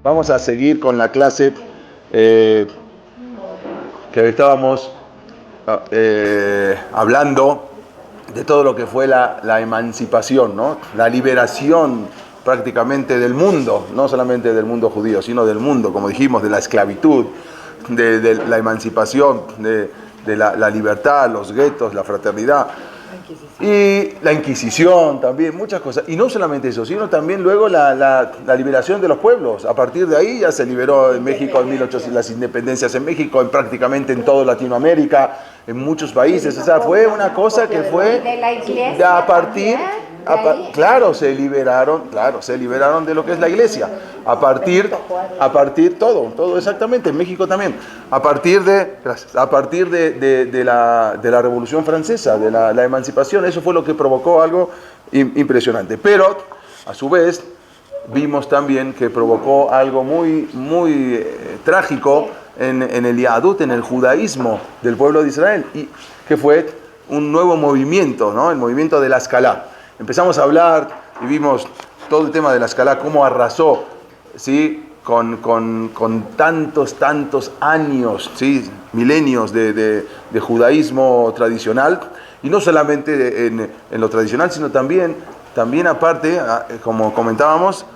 Vamos a seguir con la clase que estábamos hablando de todo lo que fue la emancipación, ¿no? La liberación prácticamente del mundo, no solamente del mundo judío, sino del mundo, como dijimos, de la esclavitud, de la emancipación, de la libertad, los guetos, la fraternidad. Y la Inquisición también, muchas cosas. Y no solamente eso, sino también luego la liberación de los pueblos. A partir de ahí ya se liberó en México, en 1800, las independencias en México, prácticamente en toda Latinoamérica, en muchos países. O sea, fue una cosa que fue de la iglesia a partir... Claro, se liberaron de lo que es la iglesia. A partir todo exactamente, en México también. A partir de la Revolución Francesa, de la emancipación, eso fue lo que provocó algo impresionante. Pero, a su vez, vimos también que provocó algo muy trágico en el Yahadut, en el judaísmo del pueblo de Israel, y que fue un nuevo movimiento, ¿no? El movimiento de la Escalá. Empezamos a hablar y vimos todo el tema de la Escalá, cómo arrasó, ¿sí? Con tantos años, ¿sí? Milenios de judaísmo tradicional, y no solamente en lo tradicional, sino también aparte, como comentábamos,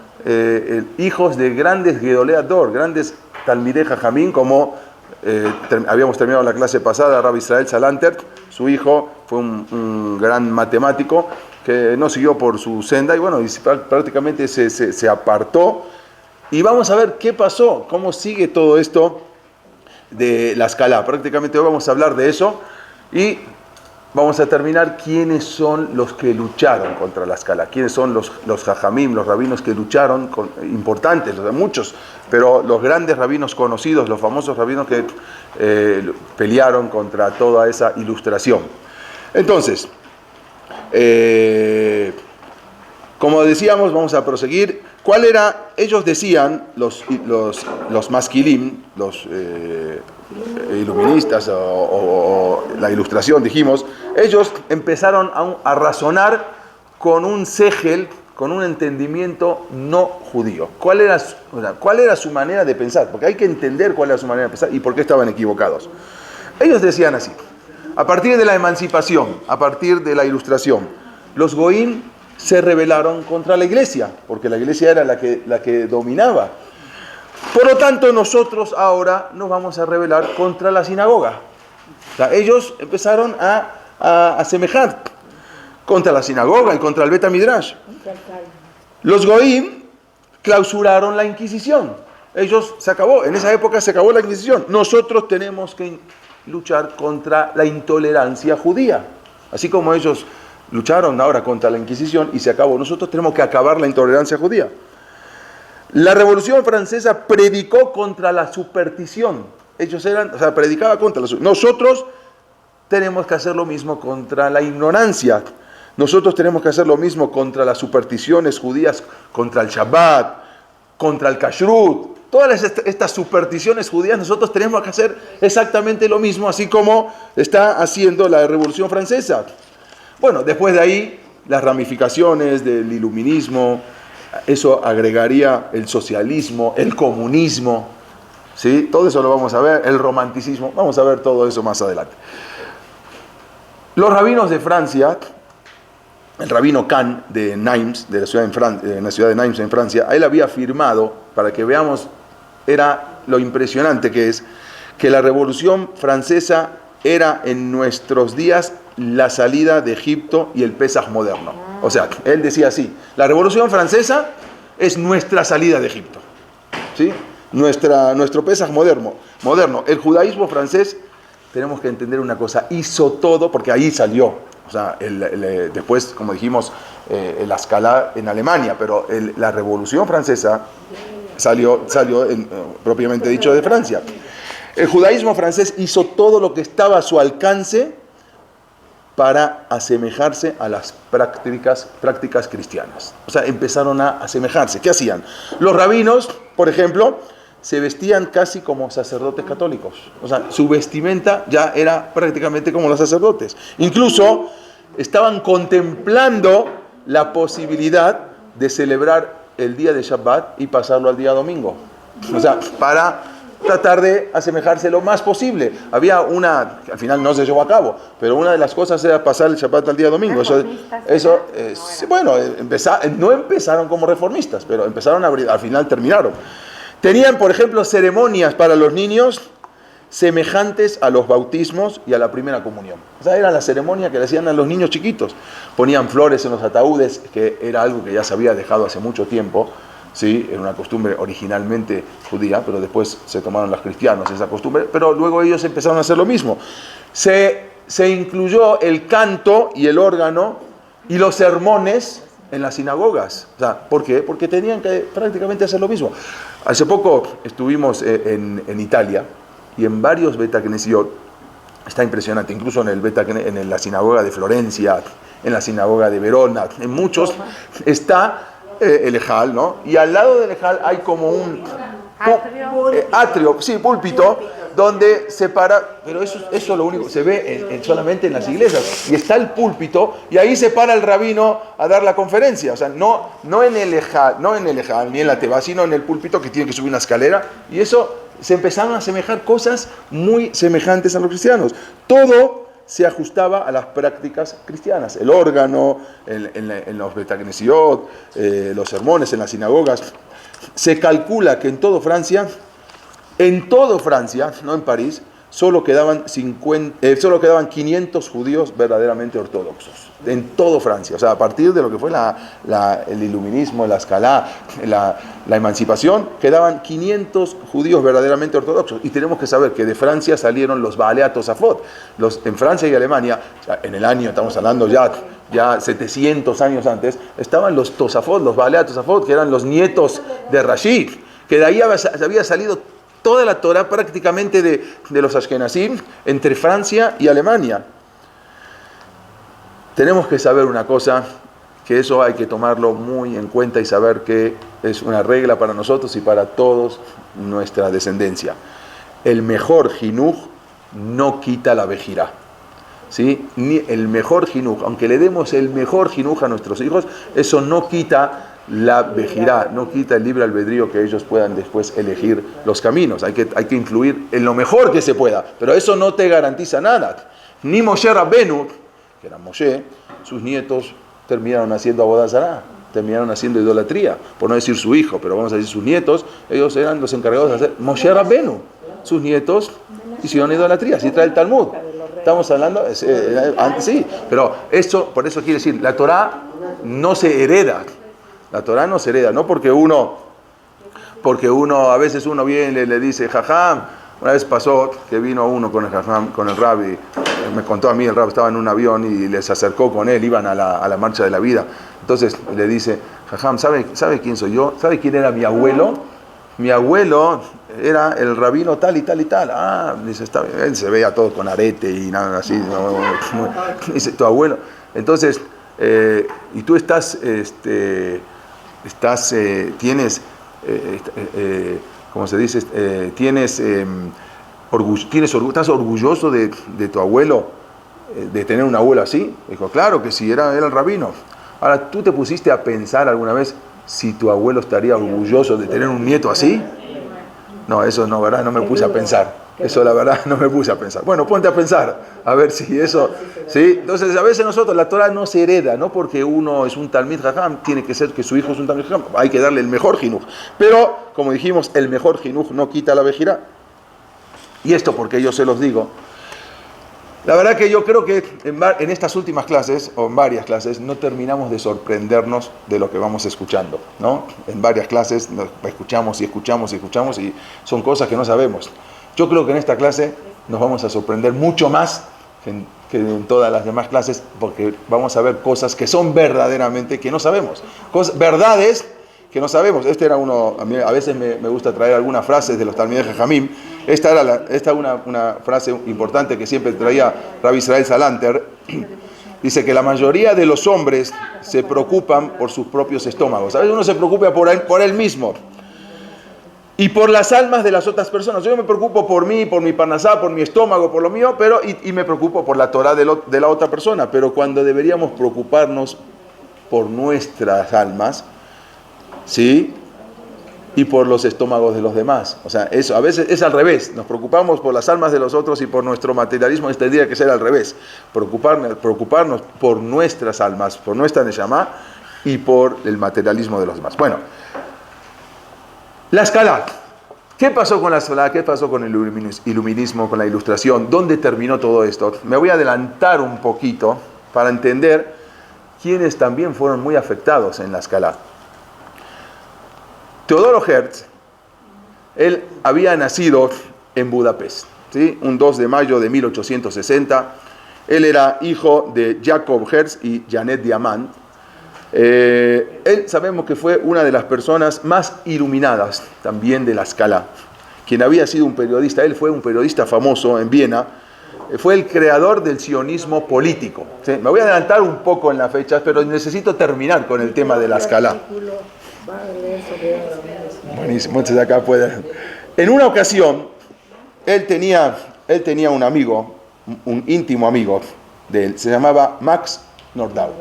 hijos de grandes Gedolei Hador, grandes Talmidei Jajamim, como habíamos terminado la clase pasada, Rabbi Israel Salanter, su hijo fue un gran matemático, que no siguió por su senda y bueno, prácticamente se apartó. Y vamos a ver qué pasó, cómo sigue todo esto de la Escalá. Prácticamente hoy vamos a hablar de eso y vamos a terminar quiénes son los que lucharon contra la Escalá, quiénes son los jajamim, los rabinos que lucharon, importantes, muchos, pero los grandes rabinos conocidos, los famosos rabinos que pelearon contra toda esa ilustración. Entonces, como decíamos, vamos a proseguir. ¿Cuál era? Ellos decían, los masquilim, los iluministas o la ilustración, dijimos, ellos empezaron a razonar con un segel, con un entendimiento no judío. ¿Cuál era su manera de pensar? Porque hay que entender cuál era su manera de pensar y por qué estaban equivocados. Ellos decían así: a partir de la emancipación, a partir de la ilustración, los goín se rebelaron contra la iglesia, porque la iglesia era la que dominaba. Por lo tanto, nosotros ahora nos vamos a rebelar contra la sinagoga. O sea, ellos empezaron a asemejar contra la sinagoga y contra el Bet Midrash. Los goín clausuraron la Inquisición. En esa época se acabó la Inquisición. Nosotros tenemos que luchar contra la intolerancia judía. Así como ellos lucharon ahora contra la Inquisición y se acabó, nosotros tenemos que acabar la intolerancia judía. La Revolución Francesa predicó contra la superstición. Predicaba contra la superstición. Nosotros tenemos que hacer lo mismo contra la ignorancia. Nosotros tenemos que hacer lo mismo contra las supersticiones judías, contra el Shabbat, contra el Kashrut. Todas estas supersticiones judías, nosotros tenemos que hacer exactamente lo mismo, así como está haciendo la Revolución Francesa. Bueno, después de ahí, las ramificaciones del iluminismo, eso agregaría el socialismo, el comunismo, ¿sí? Todo eso lo vamos a ver, el romanticismo, vamos a ver todo eso más adelante. Los rabinos de Francia, el rabino Kahn de Nimes, de la ciudad de Nimes en Francia, él había afirmado, para que veamos era lo impresionante que es, que la Revolución Francesa era en nuestros días la salida de Egipto y el Pesaj moderno. O sea, él decía así: la Revolución Francesa es nuestra salida de Egipto, ¿sí? Nuestro Pesaj moderno. El judaísmo francés, tenemos que entender una cosa, hizo todo, porque ahí salió. O sea, después, como dijimos, la Escalá en Alemania, pero la Revolución Francesa salió propiamente dicho, de Francia. El judaísmo francés hizo todo lo que estaba a su alcance para asemejarse a las prácticas cristianas. O sea, empezaron a asemejarse. ¿Qué hacían? Los rabinos, por ejemplo, se vestían casi como sacerdotes católicos. O sea, su vestimenta ya era prácticamente como los sacerdotes. Incluso estaban contemplando la posibilidad de celebrar el día de Shabbat y pasarlo al día domingo. O sea, para tratar de asemejarse lo más posible. Había una, que al final no se llevó a cabo, pero una de las cosas era pasar el Shabbat al día domingo. Bueno, no empezaron como reformistas, pero empezaron al final terminaron. Tenían, por ejemplo, ceremonias para los niños semejantes a los bautismos y a la primera comunión. O sea, era la ceremonia que le hacían a los niños chiquitos. Ponían flores en los ataúdes, que era algo que ya se había dejado hace mucho tiempo. Sí, era una costumbre originalmente judía, pero después se tomaron los cristianos esa costumbre, pero luego ellos empezaron a hacer lo mismo. Se incluyó el canto y el órgano y los sermones en las sinagogas. O sea, ¿por qué? Porque tenían que prácticamente hacer lo mismo. Hace poco estuvimos en Italia y en varios Beta Knesiot, está impresionante, incluso en la sinagoga de Florencia, en la sinagoga de Verona, en muchos está el Ejal, ¿no? Y al lado del Ejal hay como un atrio, sí, púlpito, donde se para, pero eso es lo único, se ve solamente en las iglesias, y está el púlpito, y ahí se para el rabino a dar la conferencia, o sea, no en el Ejal, ni en la Teba, sino en el púlpito que tiene que subir una escalera, y eso se empezaron a asemejar cosas muy semejantes a los cristianos. Todo se ajustaba a las prácticas cristianas. El órgano, en los Beta Knesiot, los sermones en las sinagogas. Se calcula que en toda Francia, no en París, solo quedaban 500 judíos verdaderamente ortodoxos. En toda Francia. O sea, a partir de lo que fue el iluminismo, la escala, la emancipación, quedaban 500 judíos verdaderamente ortodoxos. Y tenemos que saber que de Francia salieron los Baalea Tosafot. En Francia y Alemania, en el año, estamos hablando ya 700 años antes, estaban los Tosafot, los Baalea Tosafot, que eran los nietos de Rashid, que de ahí había salido toda la Torah prácticamente de los Ashkenazim entre Francia y Alemania. Tenemos que saber una cosa, que eso hay que tomarlo muy en cuenta y saber que es una regla para nosotros y para todos nuestra descendencia. El mejor jinuj no quita la vejirá. ¿Sí? Ni el mejor jinuj, aunque le demos el mejor jinuj a nuestros hijos, eso no quita la vejirá, no quita el libre albedrío que ellos puedan después elegir los caminos. Hay que influir en lo mejor que se pueda, pero eso no te garantiza nada. Ni Moshe Rabbenu, que era Moshe, sus nietos terminaron haciendo Avodah Zará, terminaron haciendo idolatría, por no decir su hijo, pero vamos a decir sus nietos, ellos eran los encargados de hacer. Moshe Rabbenu, sus nietos hicieron idolatría, así trae el Talmud. Estamos hablando, antes sí, pero por eso quiere decir, la Torá no se hereda. La Torá no se hereda, no porque uno, a veces uno viene y le dice, jajam, una vez pasó que vino uno con el jajam, con el rabbi, me contó a mí, el rabbi estaba en un avión y les acercó con él, iban a la marcha de la vida. Entonces le dice, jajam, ¿sabe quién soy yo? ¿Sabe quién era mi abuelo? Mi abuelo era el rabino tal y tal y tal. Ah, dice, está bien. Él se veía todo con arete y nada así. Dice, tu abuelo. Entonces, y tú estás, ¿cómo se dice? ¿Estás orgulloso de tu abuelo, de tener un abuelo así? Dijo, claro que sí, era el rabino. Ahora, ¿tú te pusiste a pensar alguna vez si tu abuelo estaría orgulloso de tener un nieto así? No, eso no, ¿verdad? No me puse a pensar. Eso, la verdad, no me puse a pensar. Bueno, ponte a pensar, a ver si eso... ¿Sí? Entonces, a veces nosotros, la Torah no se hereda, no porque uno es un Talmid Jajam, tiene que ser que su hijo es un Talmid Jajam. Hay que darle el mejor jinuj. Pero, como dijimos, el mejor jinuj no quita la vejirá. Y esto porque yo se los digo. La verdad que yo creo que en estas últimas clases, o en varias clases, no terminamos de sorprendernos de lo que vamos escuchando, ¿no? En varias clases escuchamos y son cosas que no sabemos. Yo creo que en esta clase nos vamos a sorprender mucho más que en todas las demás clases, porque vamos a ver cosas que son verdaderamente que no sabemos. Verdades que no sabemos. Este era uno, a veces me gusta traer algunas frases de los Talmidei Jajamim. Esta es una frase importante que siempre traía Rabbi Israel Salanter. Dice que la mayoría de los hombres se preocupan por sus propios estómagos. A veces uno se preocupa por él mismo y por las almas de las otras personas. Yo me preocupo por mí, por mi parnasá, por mi estómago, por lo mío, y me preocupo por la Torah de la otra persona. Pero cuando deberíamos preocuparnos por nuestras almas, ¿sí? y por los estómagos de los demás. O sea, eso a veces es al revés. Nos preocupamos por las almas de los otros y por nuestro materialismo. Este tendría que ser al revés. Preocuparnos por nuestras almas, por nuestra neshama y por el materialismo de los demás. Bueno, la escala. ¿Qué pasó con la escala? ¿Qué pasó con el iluminismo, con la ilustración? ¿Dónde terminó todo esto? Me voy a adelantar un poquito para entender quiénes también fueron muy afectados en la escala. Teodoro Herz, él había nacido en Budapest, ¿sí? Un 2 de mayo de 1860. Él era hijo de Jacob Herz y Janet Diamant. Él sabemos que fue una de las personas más iluminadas también de la escala, quien había sido un periodista. Él fue un periodista famoso en Viena. Fue el creador del sionismo político, ¿sí? Me voy a adelantar un poco en las fechas, pero necesito terminar con el tema de la escala. Buenísimo, entonces acá puede. En una ocasión, él tenía un amigo, un íntimo amigo de él, se llamaba Max Nordau,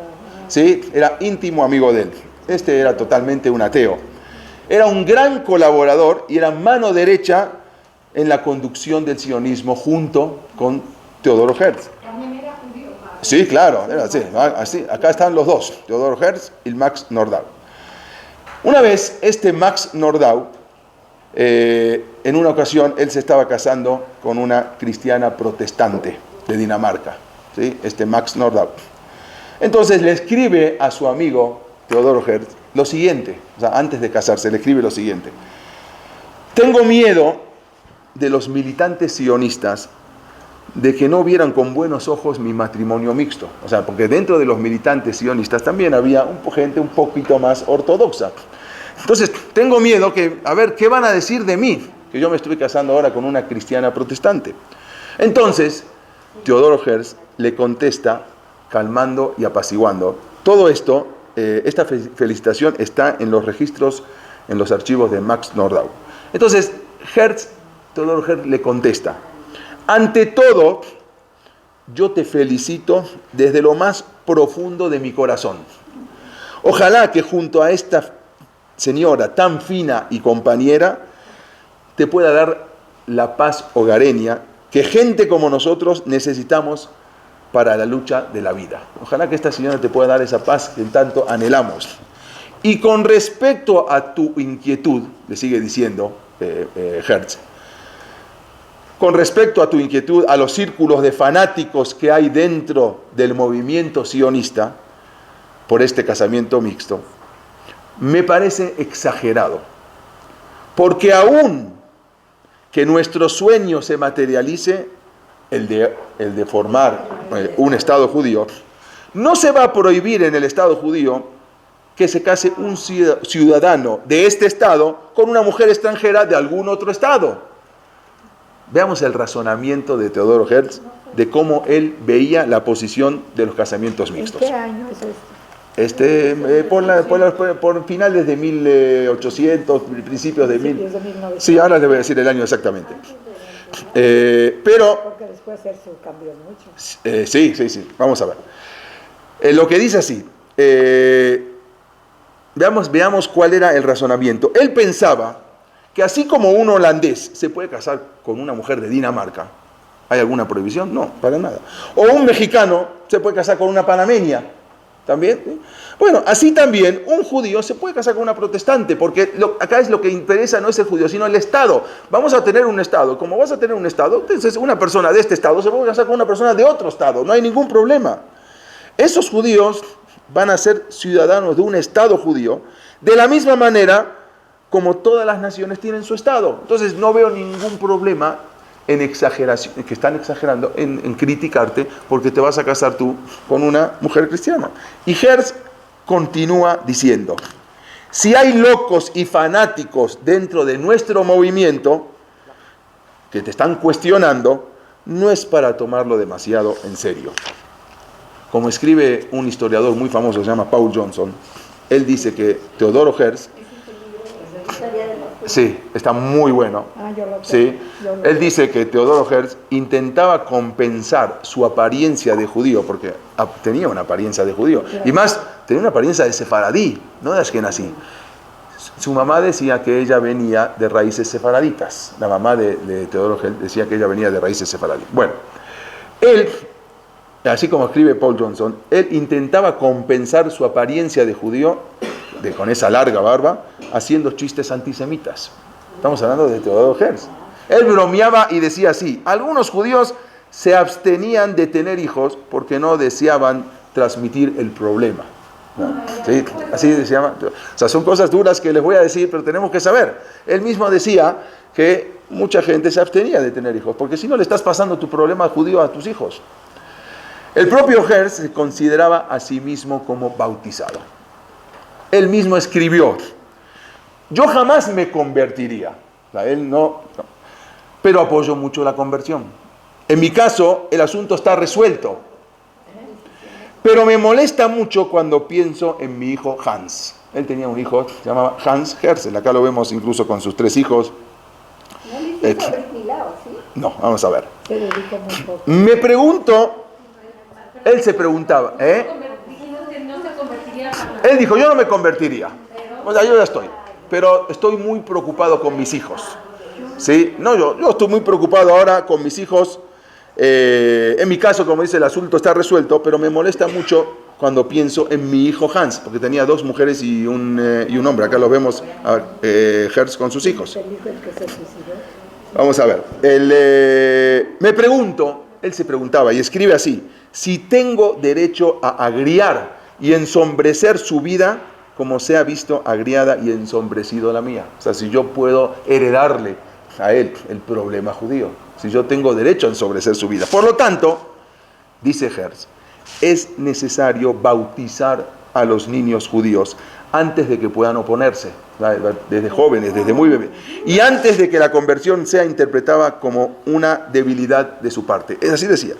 ¿sí? Era íntimo amigo de él. Este era totalmente un ateo. Era un gran colaborador y era mano derecha en la conducción del sionismo junto con Teodoro Herz. También era judío. Sí, claro, era así. Acá están los dos, Teodoro Herz y Max Nordau. Una vez, este Max Nordau, en una ocasión, él se estaba casando con una cristiana protestante de Dinamarca, ¿sí? Este Max Nordau. Entonces le escribe a su amigo Teodoro Herz lo siguiente, o sea, antes de casarse, le escribe lo siguiente: tengo miedo de los militantes sionistas de que no vieran con buenos ojos mi matrimonio mixto. O sea, porque dentro de los militantes sionistas también había gente un poquito más ortodoxa. Entonces, tengo miedo que, a ver, ¿qué van a decir de mí? Que yo me estoy casando ahora con una cristiana protestante. Entonces, Teodoro Herz le contesta, calmando y apaciguando. Todo esto, esta felicitación está en los registros, en los archivos de Max Nordau. Entonces, Teodoro Herz le contesta: ante todo, yo te felicito desde lo más profundo de mi corazón. Ojalá que junto a esta señora tan fina y compañera te pueda dar la paz hogareña que gente como nosotros necesitamos para la lucha de la vida. Ojalá que esta señora te pueda dar esa paz que tanto anhelamos. Y con respecto a tu inquietud, le sigue diciendo Herz, con respecto a tu inquietud, a los círculos de fanáticos que hay dentro del movimiento sionista por este casamiento mixto, me parece exagerado. Porque aún que nuestro sueño se materialice, el de formar un Estado judío, no se va a prohibir en el Estado judío que se case un ciudadano de este Estado con una mujer extranjera de algún otro Estado. Veamos el razonamiento de Teodoro Herz, de cómo él veía la posición de los casamientos mixtos. ¿En qué año es esto? Por finales de 1800, principios de 1900. Sí, ahora le voy a decir el año exactamente. Pero... Porque después eso cambió mucho. Sí, vamos a ver. Lo que dice así, veamos cuál era el razonamiento. Él pensaba que así como un holandés se puede casar con una mujer de Dinamarca, ¿hay alguna prohibición? No, para nada. O un mexicano se puede casar con una panameña, ¿también? ¿Sí? Bueno, así también un judío se puede casar con una protestante, porque acá es lo que interesa, no es el judío, sino el Estado. Vamos a tener un Estado. Como vas a tener un Estado, entonces una persona de este Estado se puede casar con una persona de otro Estado, no hay ningún problema. Esos judíos van a ser ciudadanos de un Estado judío, de la misma manera como todas las naciones tienen su Estado. Entonces no veo ningún problema en exageración, que están exagerando, en criticarte porque te vas a casar tú con una mujer cristiana. Y Herz continúa diciendo: si hay locos y fanáticos dentro de nuestro movimiento que te están cuestionando, no es para tomarlo demasiado en serio. Como escribe un historiador muy famoso, se llama Paul Johnson, él dice que Teodoro Herz, sí, está muy bueno. Sí. Él dice que Teodoro Herz intentaba compensar su apariencia de judío, porque tenía una apariencia de judío, y más, tenía una apariencia de sefaradí, no de ashkenazí. Su mamá decía que ella venía de raíces sefaraditas. La mamá de Teodoro Herzl decía que ella venía de raíces sefaraditas. Bueno, él, así como escribe Paul Johnson, él intentaba compensar su apariencia de judío, con esa larga barba, haciendo chistes antisemitas. Estamos hablando de Teodoro Herzl. Él bromeaba y decía así: algunos judíos se abstenían de tener hijos porque no deseaban transmitir el problema. ¿No? ¿Sí? Así se llama. O sea, son cosas duras que les voy a decir, pero tenemos que saber. Él mismo decía que mucha gente se abstenía de tener hijos, porque si no le estás pasando tu problema judío a tus hijos. El propio Herzl se consideraba a sí mismo como bautizado. Él mismo escribió: yo jamás me convertiría. O sea, él no, pero apoyó mucho la conversión. En mi caso, el asunto está resuelto. Pero me molesta mucho cuando pienso en mi hijo Hans. Él tenía un hijo, se llamaba Hans Herzl. Acá lo vemos incluso con sus 3 hijos. ¿No le dijo Milao, sí? No, vamos a ver. Se dedicó muy poco. Me pregunto, él se preguntaba, Él dijo: yo no me convertiría. O sea, yo ya estoy. Pero estoy muy preocupado con mis hijos. ¿Sí? No, yo estoy muy preocupado ahora con mis hijos. En mi caso, como dice, el asunto está resuelto, pero me molesta mucho cuando pienso en mi hijo Hans, porque tenía 2 mujeres y un hombre. Acá lo vemos a Herzl con sus hijos. ¿El hijo el que se suicidó? Vamos a ver. Me pregunto, él se preguntaba y escribe así: si tengo derecho a agriar y ensombrecer su vida como se ha visto agriada y ensombrecido la mía. O sea, si yo puedo heredarle a él el problema judío, si yo tengo derecho a ensombrecer su vida. Por lo tanto, dice Herzl, es necesario bautizar a los niños judíos antes de que puedan oponerse, desde jóvenes, desde muy bebés, y antes de que la conversión sea interpretada como una debilidad de su parte. Es así decía: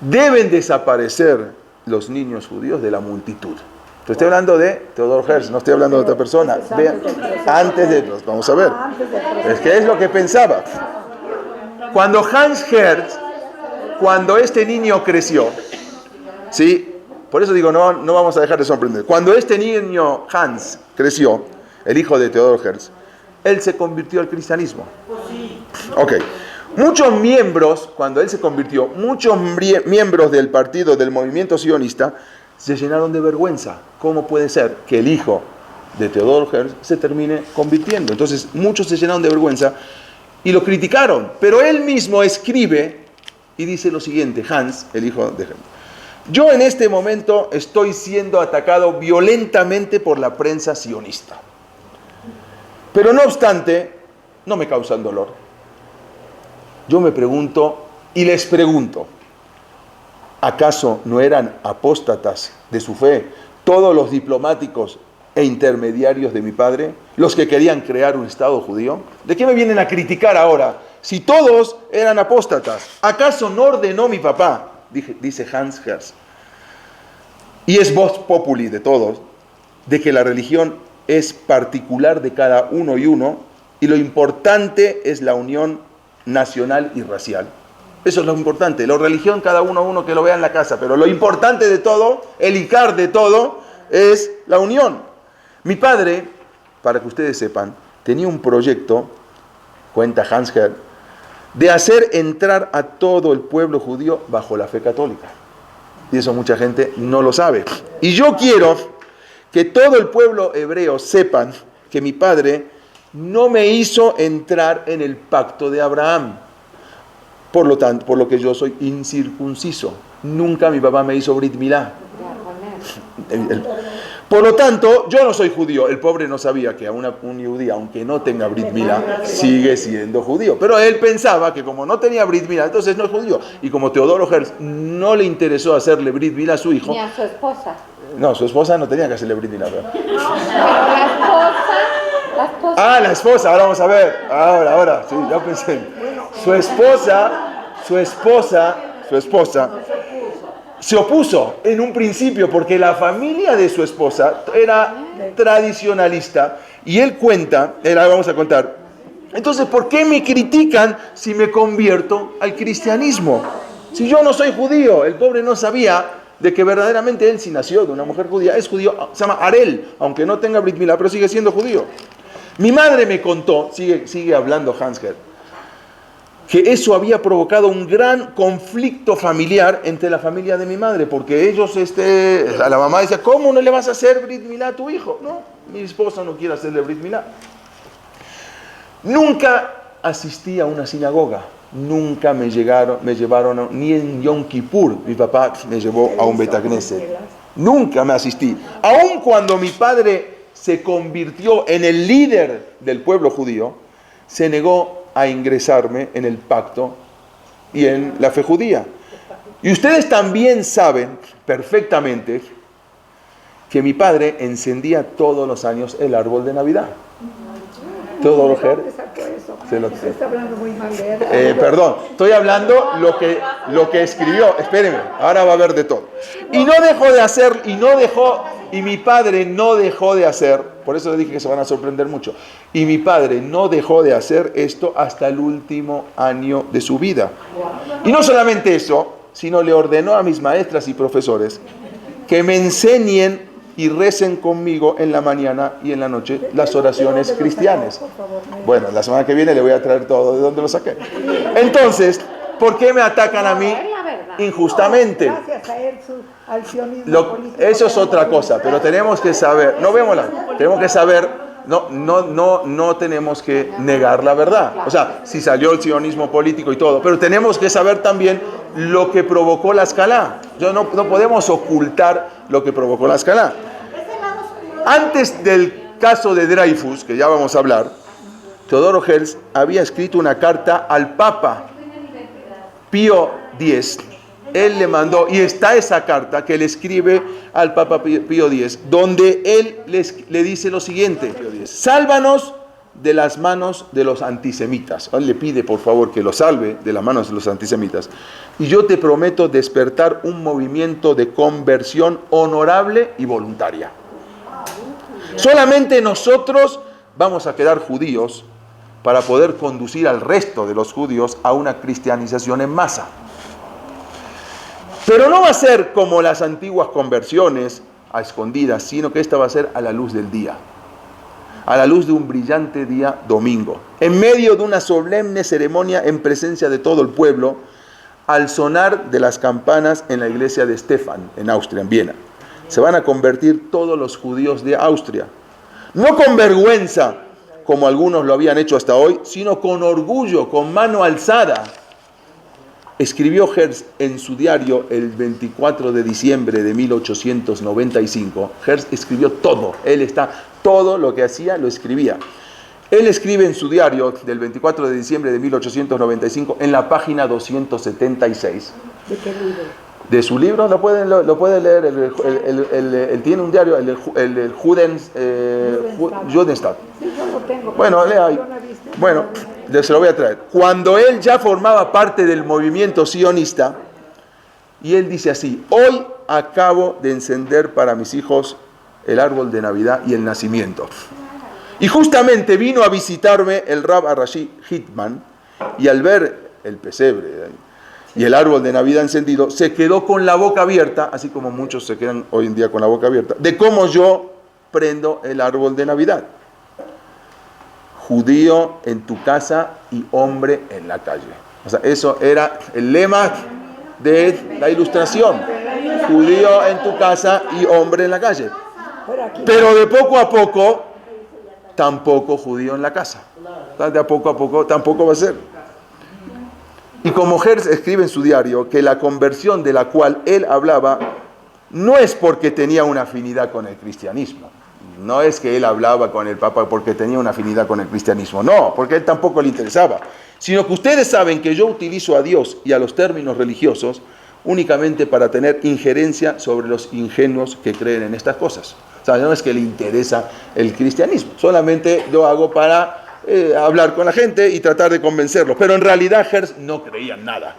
deben desaparecer los niños judíos de la multitud. Estoy hablando de Teodoro Herzl, no estoy hablando de otra persona. Vean, antes de los, vamos a ver. Es que es lo que pensaba. Cuando Hans Herzl, cuando este niño creció, ¿sí? Por eso digo, no vamos a dejar de sorprender. Cuando este niño Hans creció, el hijo de Teodoro Herzl, él se convirtió al cristianismo. Ok. Muchos miembros, cuando él se convirtió, muchos miembros del partido, del movimiento sionista, se llenaron de vergüenza. ¿Cómo puede ser que el hijo de Teodoro Herzl se termine convirtiendo? Entonces, muchos se llenaron de vergüenza y lo criticaron. Pero él mismo escribe y dice lo siguiente, Hans, el hijo de Herzl: yo en este momento estoy siendo atacado violentamente por la prensa sionista. Pero no obstante, no me causan dolor. Yo me pregunto y les pregunto: ¿acaso no eran apóstatas de su fe todos los diplomáticos e intermediarios de mi padre, los que querían crear un Estado judío? ¿De qué me vienen a criticar ahora si todos eran apóstatas? ¿Acaso no ordenó mi papá? Dice Hans Herzl, y es vox populi de todos, de que la religión es particular de cada uno y uno, y lo importante es la unión nacional y racial. Eso es lo importante. La religión, cada uno que lo vea en la casa, pero lo importante de todo, el icar de todo, es la unión. Mi padre, para que ustedes sepan, tenía un proyecto, cuenta Hans Herzl, de hacer entrar a todo el pueblo judío bajo la fe católica. Y eso mucha gente no lo sabe. Y yo quiero que todo el pueblo hebreo sepan que mi padre no me hizo entrar en el pacto de Abraham. Por lo tanto, por lo que yo soy incircunciso. Nunca mi papá me hizo Brit Milá. Por lo tanto, yo no soy judío. El pobre no sabía que un judío, aunque no tenga Brit Milá, sigue siendo judío. Pero él pensaba que como no tenía Brit Milá, entonces no es judío. Y como Teodoro Herzl no le interesó hacerle Brit Milá a su hijo. Ni a su esposa. No, su esposa no tenía que hacerle Brit Milá. Pero la esposa. Ah, la esposa, ahora vamos a ver. Ahora, sí, ya pensé. Su esposa se opuso en un principio porque la familia de su esposa era tradicionalista y él cuenta, vamos a contar, entonces ¿por qué me critican si me convierto al cristianismo? Si yo no soy judío, el pobre no sabía de que verdaderamente él sí nació de una mujer judía, es judío, se llama Arel, aunque no tenga Brit Milá, pero sigue siendo judío. Mi madre me contó, sigue hablando Hans Herz, que eso había provocado un gran conflicto familiar entre la familia de mi madre, porque ellos, la mamá decía, ¿cómo no le vas a hacer Brit Milá a tu hijo? No, mi esposa no quiere hacerle Brit Milá. Nunca asistí a una sinagoga, nunca me llevaron ni en Yom Kippur, mi papá me llevó a un Bet Knesset. Nunca me asistí. Aun cuando mi padre se convirtió en el líder del pueblo judío, se negó a ingresarme en el pacto y en la fe judía. Y ustedes también saben perfectamente que mi padre encendía todos los años el árbol de Navidad. Todo lo que Se está hablando muy mal de él. perdón, estoy hablando lo que escribió. Espérenme, ahora va a haber de todo. Y no dejó de hacer, y mi padre no dejó de hacer, por eso le dije que se van a sorprender mucho, y mi padre no dejó de hacer esto hasta el último año de su vida. Y no solamente eso, sino le ordenó a mis maestras y profesores que me enseñen y recen conmigo en la mañana y en la noche las oraciones cristianas. Bueno, la semana que viene le voy a traer todo de dónde lo saqué. Entonces, ¿por qué me atacan a mí injustamente? Gracias a él, al sionismo político. Eso es otra cosa, pero tenemos que saber, tenemos que saber, no tenemos que negar la verdad. O sea, si salió el sionismo político y todo, pero tenemos que saber también lo que provocó la escalá. No podemos ocultar lo que provocó la escalá. Antes del caso de Dreyfus, que ya vamos a hablar, Teodoro Herz había escrito una carta al Papa Pío X. Él le mandó, y está esa carta que le escribe al Papa Pío X, donde él le dice lo siguiente: sálvanos de las manos de los antisemitas. Él le pide, por favor, que lo salve de las manos de los antisemitas. Y yo te prometo despertar un movimiento de conversión honorable y voluntaria. Solamente nosotros vamos a quedar judíos para poder conducir al resto de los judíos a una cristianización en masa. Pero no va a ser como las antiguas conversiones a escondidas, sino que esta va a ser a la luz del día, a la luz de un brillante día domingo, en medio de una solemne ceremonia en presencia de todo el pueblo, al sonar de las campanas en la iglesia de Stefan, en Austria, en Viena. Se van a convertir todos los judíos de Austria, no con vergüenza, como algunos lo habían hecho hasta hoy, sino con orgullo, con mano alzada. Escribió Herz en su diario el 24 de diciembre de 1895. Herz escribió todo. Todo lo que hacía lo escribía. Él escribe en su diario del 24 de diciembre de 1895 en la página 276. ¿De qué libro? De su libro, lo puede leer, él tiene un diario, el Judenstadt. Sí, yo lo tengo. Bueno, lea ahí. Bueno, se lo voy a traer. Cuando él ya formaba parte del movimiento sionista, y él dice así: hoy acabo de encender para mis hijos el árbol de Navidad y el nacimiento. Y justamente vino a visitarme el Rab Arashi Hitman, y al ver el pesebre y el árbol de Navidad encendido, se quedó con la boca abierta, así como muchos se quedan hoy en día con la boca abierta, de cómo yo prendo el árbol de Navidad. Judío en tu casa y hombre en la calle. O sea, eso era el lema de la Ilustración. Judío en tu casa y hombre en la calle. Pero de poco a poco, tampoco judío en la casa. De a poco tampoco va a ser. Y como Herz escribe en su diario que la conversión de la cual él hablaba no es porque tenía una afinidad con el cristianismo. No es que él hablaba con el Papa porque tenía una afinidad con el cristianismo. No, porque a él tampoco le interesaba. Sino que ustedes saben que yo utilizo a Dios y a los términos religiosos únicamente para tener injerencia sobre los ingenuos que creen en estas cosas. O sea, no es que le interesa el cristianismo. Solamente lo hago para hablar con la gente y tratar de convencerlos. Pero en realidad Herz no creía en nada.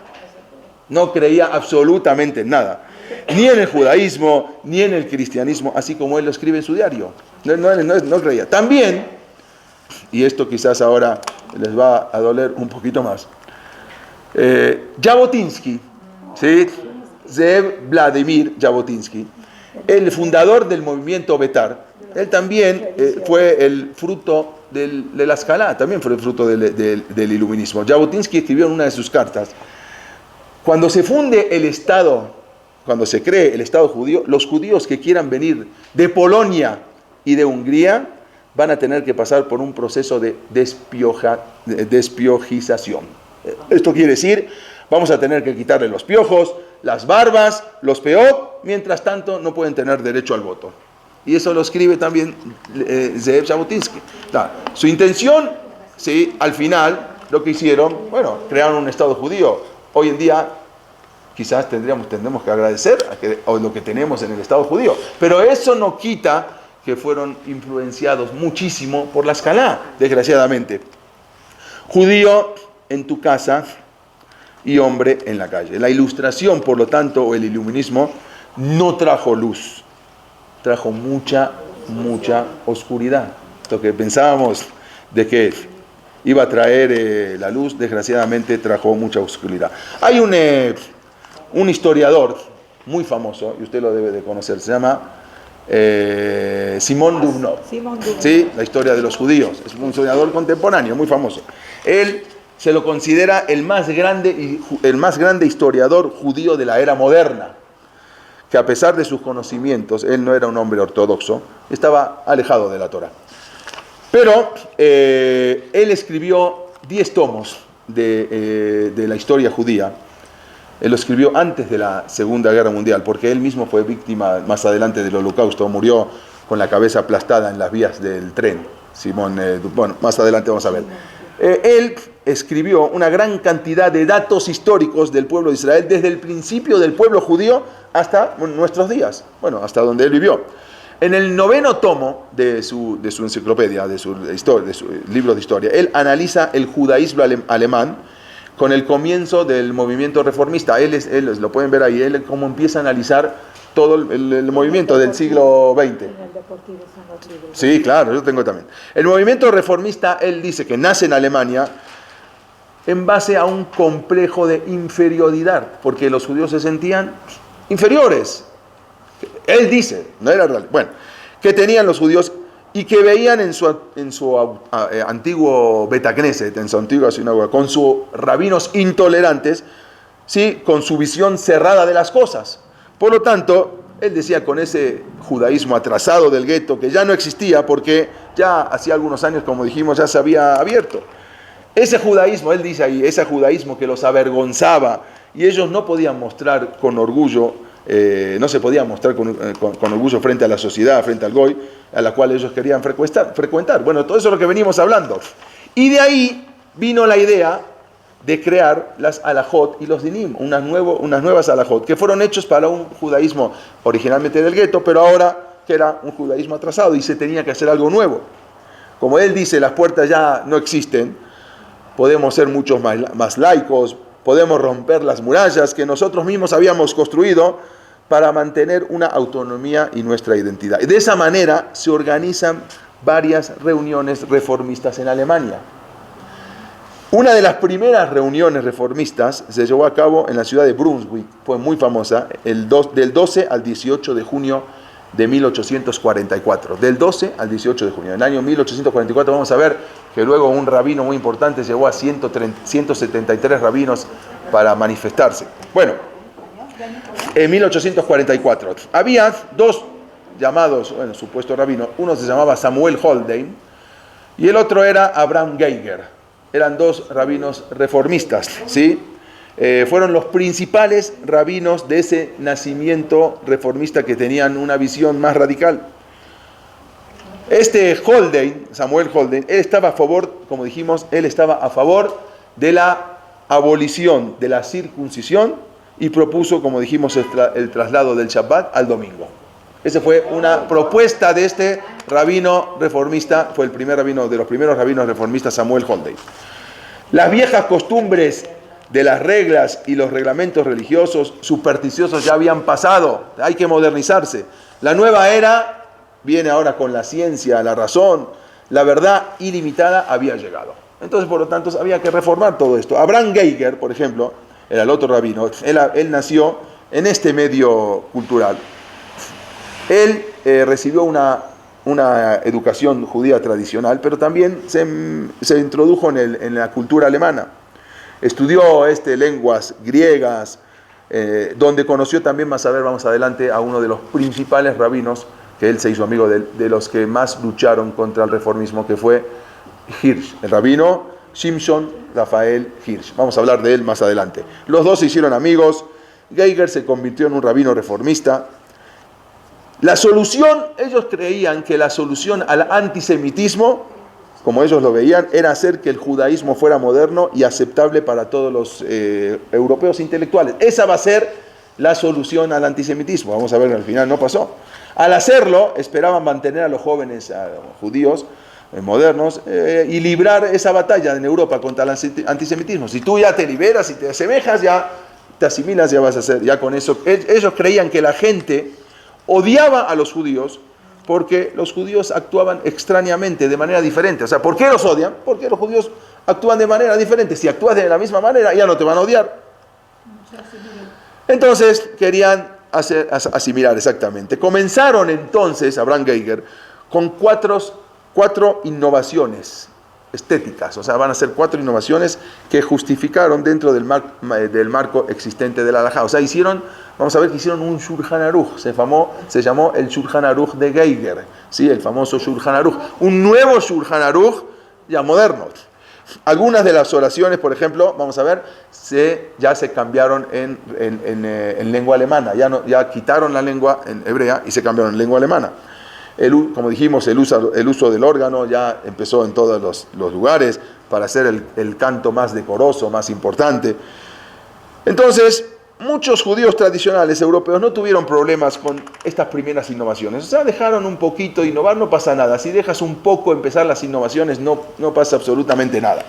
No creía absolutamente en nada. Ni en el judaísmo, ni en el cristianismo, así como él lo escribe en su diario. No creía. También, y esto quizás ahora les va a doler un poquito más, Jabotinsky, ¿sí? Zev Vladimir Jabotinsky, el fundador del movimiento Betar, él también fue el fruto de la Escalá, también fue fruto del iluminismo. Jabotinsky escribió en una de sus cartas: cuando se funde el Estado, cuando se cree el Estado judío, los judíos que quieran venir de Polonia y de Hungría van a tener que pasar por un proceso de despiojización. Esto quiere decir, vamos a tener que quitarle los piojos, las barbas, los peot, mientras tanto no pueden tener derecho al voto. Y eso lo escribe también Zeev Jabotinsky. Su intención, sí, al final, lo que hicieron, bueno, crearon un Estado judío. Hoy en día, quizás tendremos que agradecer a lo que tenemos en el Estado judío. Pero eso no quita que fueron influenciados muchísimo por la Escalá, desgraciadamente. Judío en tu casa y hombre en la calle. La Ilustración, por lo tanto, o el iluminismo, no trajo luz. Trajo mucha oscuridad. Lo que pensábamos de que iba a traer la luz, desgraciadamente trajo mucha oscuridad. Hay un historiador muy famoso, y usted lo debe de conocer, se llama Simón Dubnov. Sí, la historia de los judíos. Es un historiador contemporáneo, muy famoso. Él se lo considera el más grande historiador judío de la era moderna, que a pesar de sus conocimientos, él no era un hombre ortodoxo, estaba alejado de la Torá. Pero él escribió 10 tomos de la historia judía. Él lo escribió antes de la Segunda Guerra Mundial, porque él mismo fue víctima más adelante del Holocausto, murió con la cabeza aplastada en las vías del tren. Simón, bueno, más adelante vamos a ver. Él escribió una gran cantidad de datos históricos del pueblo de Israel, desde el principio del pueblo judío hasta nuestros días, bueno, hasta donde él vivió. En el 9º tomo de su enciclopedia, de su libro de historia, él analiza el judaísmo alemán con el comienzo del movimiento reformista. Él lo pueden ver ahí, él cómo empieza a analizar todo el movimiento del siglo XX. Sí, claro, yo tengo también. El movimiento reformista, él dice que nace en Alemania en base a un complejo de inferioridad, porque los judíos se sentían inferiores. Él dice, no era real, bueno, que tenían los judíos y que veían en su antiguo Betacneset, en su antigua sinagoga, con sus rabinos intolerantes, ¿sí?, con su visión cerrada de las cosas. Por lo tanto, él decía, con ese judaísmo atrasado del gueto, que ya no existía porque ya hacía algunos años, como dijimos, ya se había abierto. Ese judaísmo, él dice ahí, ese judaísmo que los avergonzaba y ellos no podían mostrar con orgullo, no se podían mostrar con orgullo frente a la sociedad, frente al Goy, a la cual ellos querían frecuentar. Bueno, todo eso es lo que venimos hablando. Y de ahí vino la idea de crear las alajot y los dinim, unas nuevas alajot, que fueron hechos para un judaísmo originalmente del gueto, pero ahora que era un judaísmo atrasado y se tenía que hacer algo nuevo. Como él dice, las puertas ya no existen, podemos ser muchos más laicos, podemos romper las murallas que nosotros mismos habíamos construido para mantener una autonomía y nuestra identidad. Y de esa manera se organizan varias reuniones reformistas en Alemania. Una de las primeras reuniones reformistas se llevó a cabo en la ciudad de Brunswick, fue muy famosa, del 12 al 18 de junio de 1844. Del 12 al 18 de junio. En el año 1844 vamos a ver que luego un rabino muy importante llevó a 173 rabinos para manifestarse. Bueno, en 1844 había dos llamados, supuestos rabinos. Uno se llamaba Samuel Holden y el otro era Abraham Geiger. Eran dos rabinos reformistas, ¿sí? Fueron los principales rabinos de ese nacimiento reformista que tenían una visión más radical. Samuel Holden, él estaba a favor, como dijimos, él estaba a favor de la abolición de la circuncisión y propuso, como dijimos, el traslado del Shabbat al domingo. Esa fue una propuesta de este rabino reformista, fue el primer rabino, de los primeros rabinos reformistas, Samuel Holden. Las viejas costumbres de las reglas y los reglamentos religiosos supersticiosos ya habían pasado, hay que modernizarse. La nueva era viene ahora con la ciencia, la razón, la verdad ilimitada había llegado. Entonces, por lo tanto, había que reformar todo esto. Abraham Geiger, por ejemplo, era el otro rabino, él nació en este medio cultural. Él recibió una una educación judía tradicional, pero también se introdujo en la cultura alemana. Estudió lenguas griegas, donde conoció también, más a ver, vamos adelante, a uno de los principales rabinos, que él se hizo amigo de los que más lucharon contra el reformismo, que fue Hirsch, el rabino Shimshon Rafael Hirsch. Vamos a hablar de él más adelante. Los dos se hicieron amigos. Geiger se convirtió en un rabino reformista. La solución, ellos creían que la solución al antisemitismo, como ellos lo veían, era hacer que el judaísmo fuera moderno y aceptable para todos los europeos intelectuales. Esa va a ser la solución al antisemitismo. Vamos a ver, al final no pasó. Al hacerlo, esperaban mantener a los jóvenes judíos modernos y librar esa batalla en Europa contra el antisemitismo. Si tú ya te liberas y te asemejas, ya te asimilas, ya vas a hacer, ya con eso. Ellos creían que la gente odiaba a los judíos porque los judíos actuaban extrañamente, de manera diferente. O sea, ¿por qué los odian? Porque los judíos actúan de manera diferente. Si actúas de la misma manera, ya no te van a odiar. Entonces, querían asimilar exactamente. Comenzaron entonces, Abraham Geiger, con cuatro innovaciones estéticas. O sea, van a ser 4 innovaciones que justificaron dentro del marco existente de la halajá. O sea, vamos a ver que hicieron un Shulchan Aruch. Se llamó el Shulchan Aruch de Geiger, ¿sí? El famoso Shulchan Aruch. Un nuevo Shulchan Aruch ya moderno. Algunas de las oraciones, por ejemplo, vamos a ver, ya se cambiaron en lengua alemana. Ya quitaron la lengua en hebrea y se cambiaron en lengua alemana. Como dijimos, el uso del órgano ya empezó en todos los lugares para hacer el canto más decoroso, más importante. Entonces, muchos judíos tradicionales europeos no tuvieron problemas con estas primeras innovaciones. O sea, dejaron un poquito de innovar, no pasa nada. Si dejas un poco empezar las innovaciones, no pasa absolutamente nada.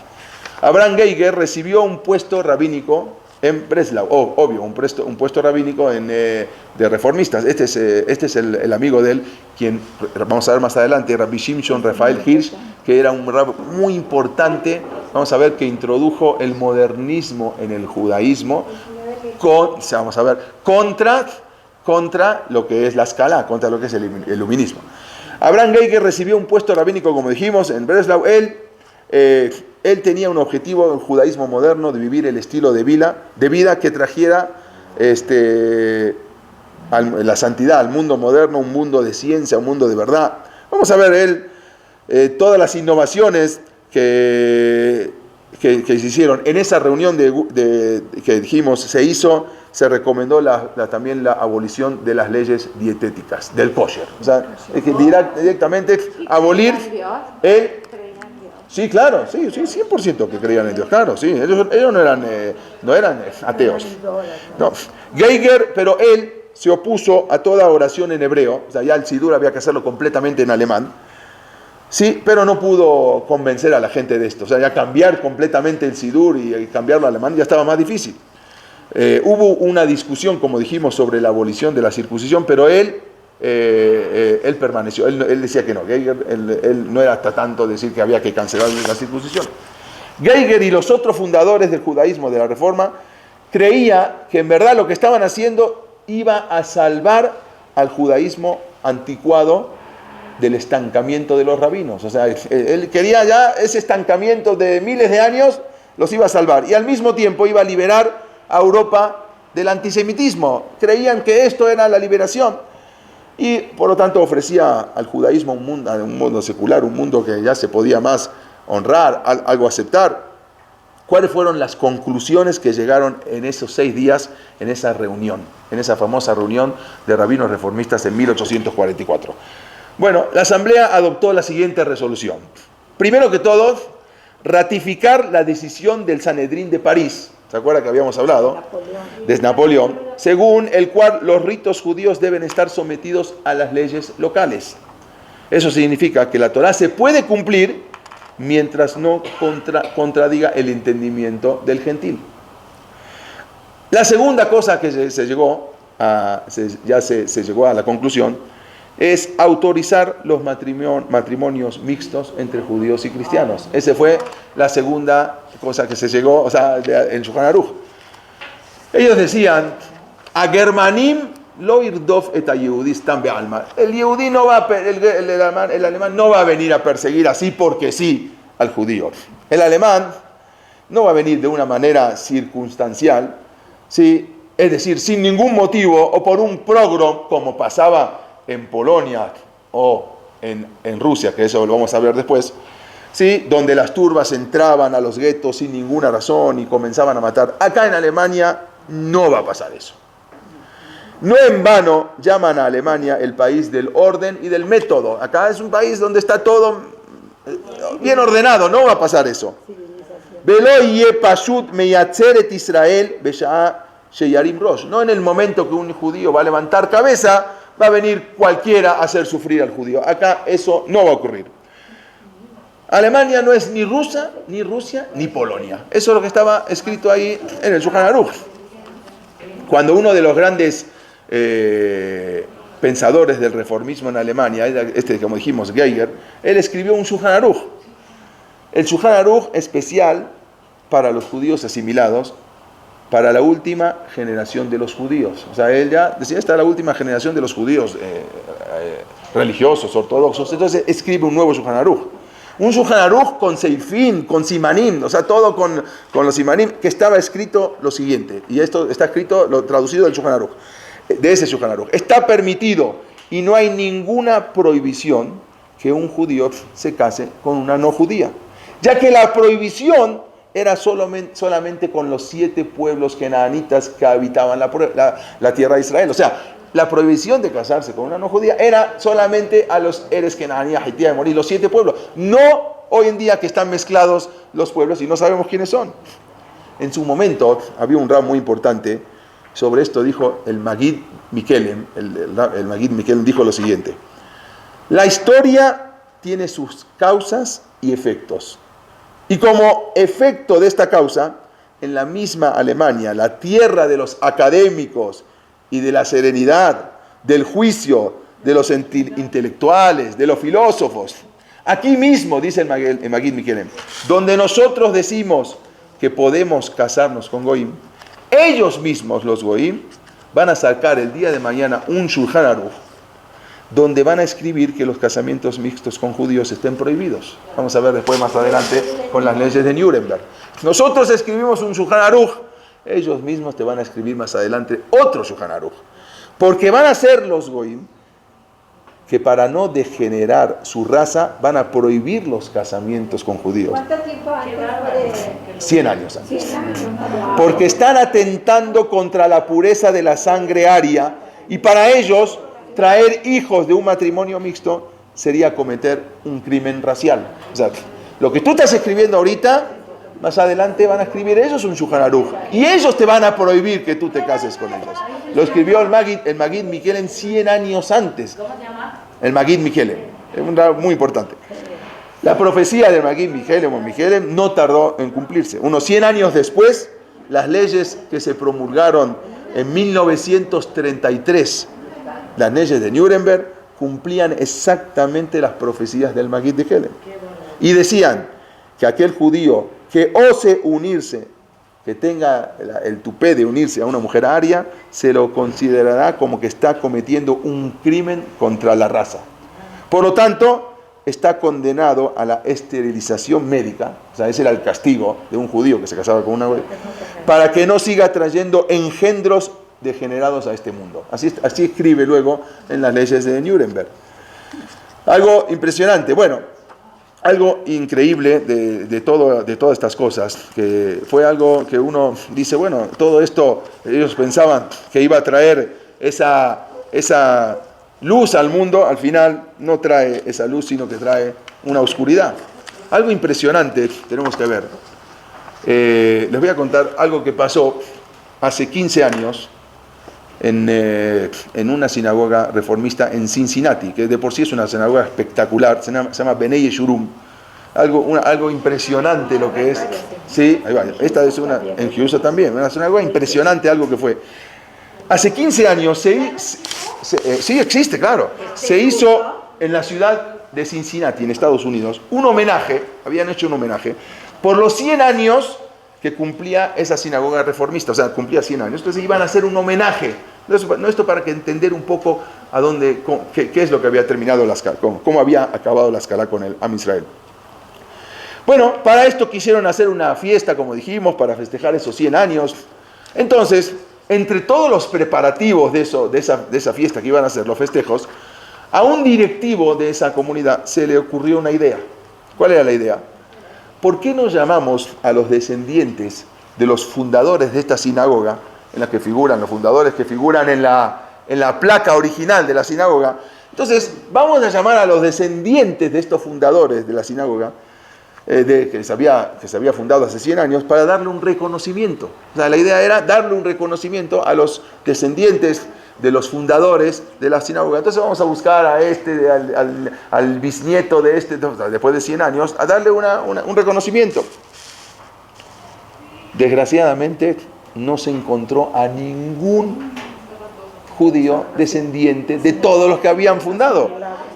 Abraham Geiger recibió un puesto rabínico en Breslau, obvio, un puesto rabínico de reformistas. Este es el amigo de él, quien vamos a ver más adelante, Rabbi Shimshon Rafael Hirsch, que era un rabino muy importante, vamos a ver, que introdujo el modernismo en el judaísmo, vamos a ver, contra lo que es la escala, contra lo que es el iluminismo. Abraham Geiger recibió un puesto rabínico, como dijimos, en Breslau. Él tenía un objetivo, el judaísmo moderno, de vivir el estilo de vida que trajera la santidad al mundo moderno, un mundo de ciencia, un mundo de verdad. Vamos a ver todas las innovaciones que se hicieron en esa reunión que dijimos se recomendó también la abolición de las leyes dietéticas, del kosher. O sea, directamente abolir el... Sí, claro, sí, 100% que creían en Dios, claro, sí, ellos no eran ateos. No. Geiger, pero él se opuso a toda oración en hebreo, o sea, ya el Sidur había que hacerlo completamente en alemán, sí, pero no pudo convencer a la gente de esto, o sea, ya cambiar completamente el Sidur y cambiarlo a alemán ya estaba más difícil. Hubo una discusión, como dijimos, sobre la abolición de la circuncisión, pero él permaneció, él decía que no, Geiger, él no era hasta tanto decir que había que cancelar la circuncisión. Geiger y los otros fundadores del judaísmo, de la Reforma, creía que en verdad lo que estaban haciendo iba a salvar al judaísmo anticuado del estancamiento de los rabinos. O sea, él quería ya ese estancamiento de miles de años, los iba a salvar, y al mismo tiempo iba a liberar a Europa del antisemitismo. Creían que esto era la liberación. Y por lo tanto ofrecía al judaísmo un mundo secular, un mundo que ya se podía más honrar, algo aceptar. ¿Cuáles fueron las conclusiones que llegaron en esos 6 días, en esa reunión, en esa famosa reunión de rabinos reformistas en 1844? Bueno, la asamblea adoptó la siguiente resolución. Primero que todo, ratificar la decisión del Sanedrín de París. ¿Se acuerda que habíamos hablado? De Napoleón, según el cual los ritos judíos deben estar sometidos a las leyes locales. Eso significa que la Torá se puede cumplir mientras no contradiga el entendimiento del gentil. La segunda cosa que se llegó a la conclusión es autorizar los matrimonios mixtos entre judíos y cristianos. Esa fue la segunda cosa que se llegó, o sea, en Shulchan Aruch. Ellos decían, a Germanim Lo irdov et ayehudis tam be'alma. El yehudí no va, el alemán no va a venir a perseguir así porque sí al judío. El alemán no va a venir de una manera circunstancial, ¿sí? Es decir, sin ningún motivo o por un pogrom como pasaba en Polonia o en Rusia, que eso lo vamos a ver después, ¿sí? Donde las turbas entraban a los guetos sin ninguna razón y comenzaban a matar. Acá en Alemania no va a pasar eso. No en vano llaman a Alemania el país del orden y del método. Acá es un país donde está todo bien ordenado, no va a pasar eso. No en el momento que un judío va a levantar cabeza, va a venir cualquiera a hacer sufrir al judío. Acá eso no va a ocurrir. Alemania no es ni Rusia, ni Polonia. Eso es lo que estaba escrito ahí en el Shulchan Aruch. Cuando uno de los grandes pensadores del reformismo en Alemania, como dijimos, Geiger, él escribió un Shulchan Aruch. El Shulchan Aruch especial para los judíos asimilados, para la última generación de los judíos. O sea, él ya decía, esta es la última generación de los judíos religiosos, ortodoxos. Entonces escribe un nuevo Shulchan Aruch. Un Shulchan Aruch con seifín, con simanim, o sea, todo con los simanim, que estaba escrito lo siguiente, y esto está escrito, lo traducido del Shulchan Aruch, de ese Shulchan Aruch. Está permitido y no hay ninguna prohibición que un judío se case con una no judía, ya que la prohibición era solamente con los 7 pueblos canaanitas que habitaban la tierra de Israel. O sea, la prohibición de casarse con una no judía era solamente a los Eres Kenaanía, Hitía, Amorí, los 7 pueblos. No hoy en día que están mezclados los pueblos y no sabemos quiénes son. En su momento había un rab muy importante. Sobre esto dijo el Magid Mikelem. El Magid Mikelem dijo lo siguiente: la historia tiene sus causas y efectos. Y como efecto de esta causa, en la misma Alemania, la tierra de los académicos y de la serenidad, del juicio, de los intelectuales, de los filósofos. Aquí mismo, dice el Magid Mikelem, donde nosotros decimos que podemos casarnos con Goim, ellos mismos, los Goim, van a sacar el día de mañana un Shulchan Aruch, donde van a escribir que los casamientos mixtos con judíos estén prohibidos. Vamos a ver después, más adelante, con las leyes de Nuremberg. Nosotros escribimos un Shulchan Aruch, ellos mismos te van a escribir más adelante otro Shulchan Aruch, porque van a ser los Goim que para no degenerar su raza van a prohibir los casamientos con judíos. ¿Cuánto tiempo antes? 100 años antes. 100 años. Porque están atentando contra la pureza de la sangre aria, y para ellos traer hijos de un matrimonio mixto sería cometer un crimen racial. O sea, lo que tú estás escribiendo ahorita, más adelante van a escribir ellos un Shulchan Aruch, y ellos te van a prohibir que tú te cases con ellos. Lo escribió el Magid Mikelem 100 años antes. ¿Cómo se llama? El Magid Mikelem. Es un rab muy importante. La profecía del Magid Mikelem no tardó en cumplirse. Unos 100 años después, las leyes que se promulgaron en 1933, las leyes de Nuremberg, cumplían exactamente las profecías del Magid Mikelem. Y decían que aquel judío que ose unirse, que tenga el tupé de unirse a una mujer aria, se lo considerará como que está cometiendo un crimen contra la raza. Por lo tanto, está condenado a la esterilización médica. O sea, ese era el castigo de un judío que se casaba con una mujer, para que no siga trayendo engendros degenerados a este mundo. Así escribe luego en las leyes de Nuremberg. Algo impresionante. Bueno, algo increíble de todas estas cosas, que fue algo que uno dice, bueno, todo esto, ellos pensaban que iba a traer esa luz al mundo, al final no trae esa luz, sino que trae una oscuridad. Algo impresionante tenemos que ver. Les voy a contar algo que pasó hace 15 años en una sinagoga reformista en Cincinnati, que de por sí es una sinagoga espectacular, se llama Bnei Yeshurum. Algo impresionante lo que es. Sí, ahí va. Esta es una en Giusa también, una sinagoga impresionante, algo que fue. Hace 15 años, sí existe, claro, se hizo en la ciudad de Cincinnati, en Estados Unidos, un homenaje, habían hecho un homenaje, por los 100 años que cumplía esa sinagoga reformista, o sea, cumplía 100 años. Entonces iban a hacer un homenaje. No, esto para que entender un poco a dónde, qué es lo que había terminado la escala, cómo había acabado la escala con el Am Israel. Bueno, para esto quisieron hacer una fiesta, como dijimos, para festejar esos 100 años. Entonces, entre todos los preparativos de esa fiesta que iban a hacer, los festejos, a un directivo de esa comunidad se le ocurrió una idea. ¿Cuál era la idea? ¿Por qué no llamamos a los descendientes de los fundadores de esta sinagoga, en la que figuran, los fundadores que figuran en la placa original de la sinagoga? Entonces, vamos a llamar a los descendientes de estos fundadores de la sinagoga, que se había fundado hace 100 años, para darle un reconocimiento. O sea, la idea era darle un reconocimiento a los descendientes de los fundadores de la sinagoga. Entonces vamos a buscar a al bisnieto de después de 100 años, a darle un reconocimiento. Desgraciadamente no se encontró a ningún judío descendiente de todos los que habían fundado.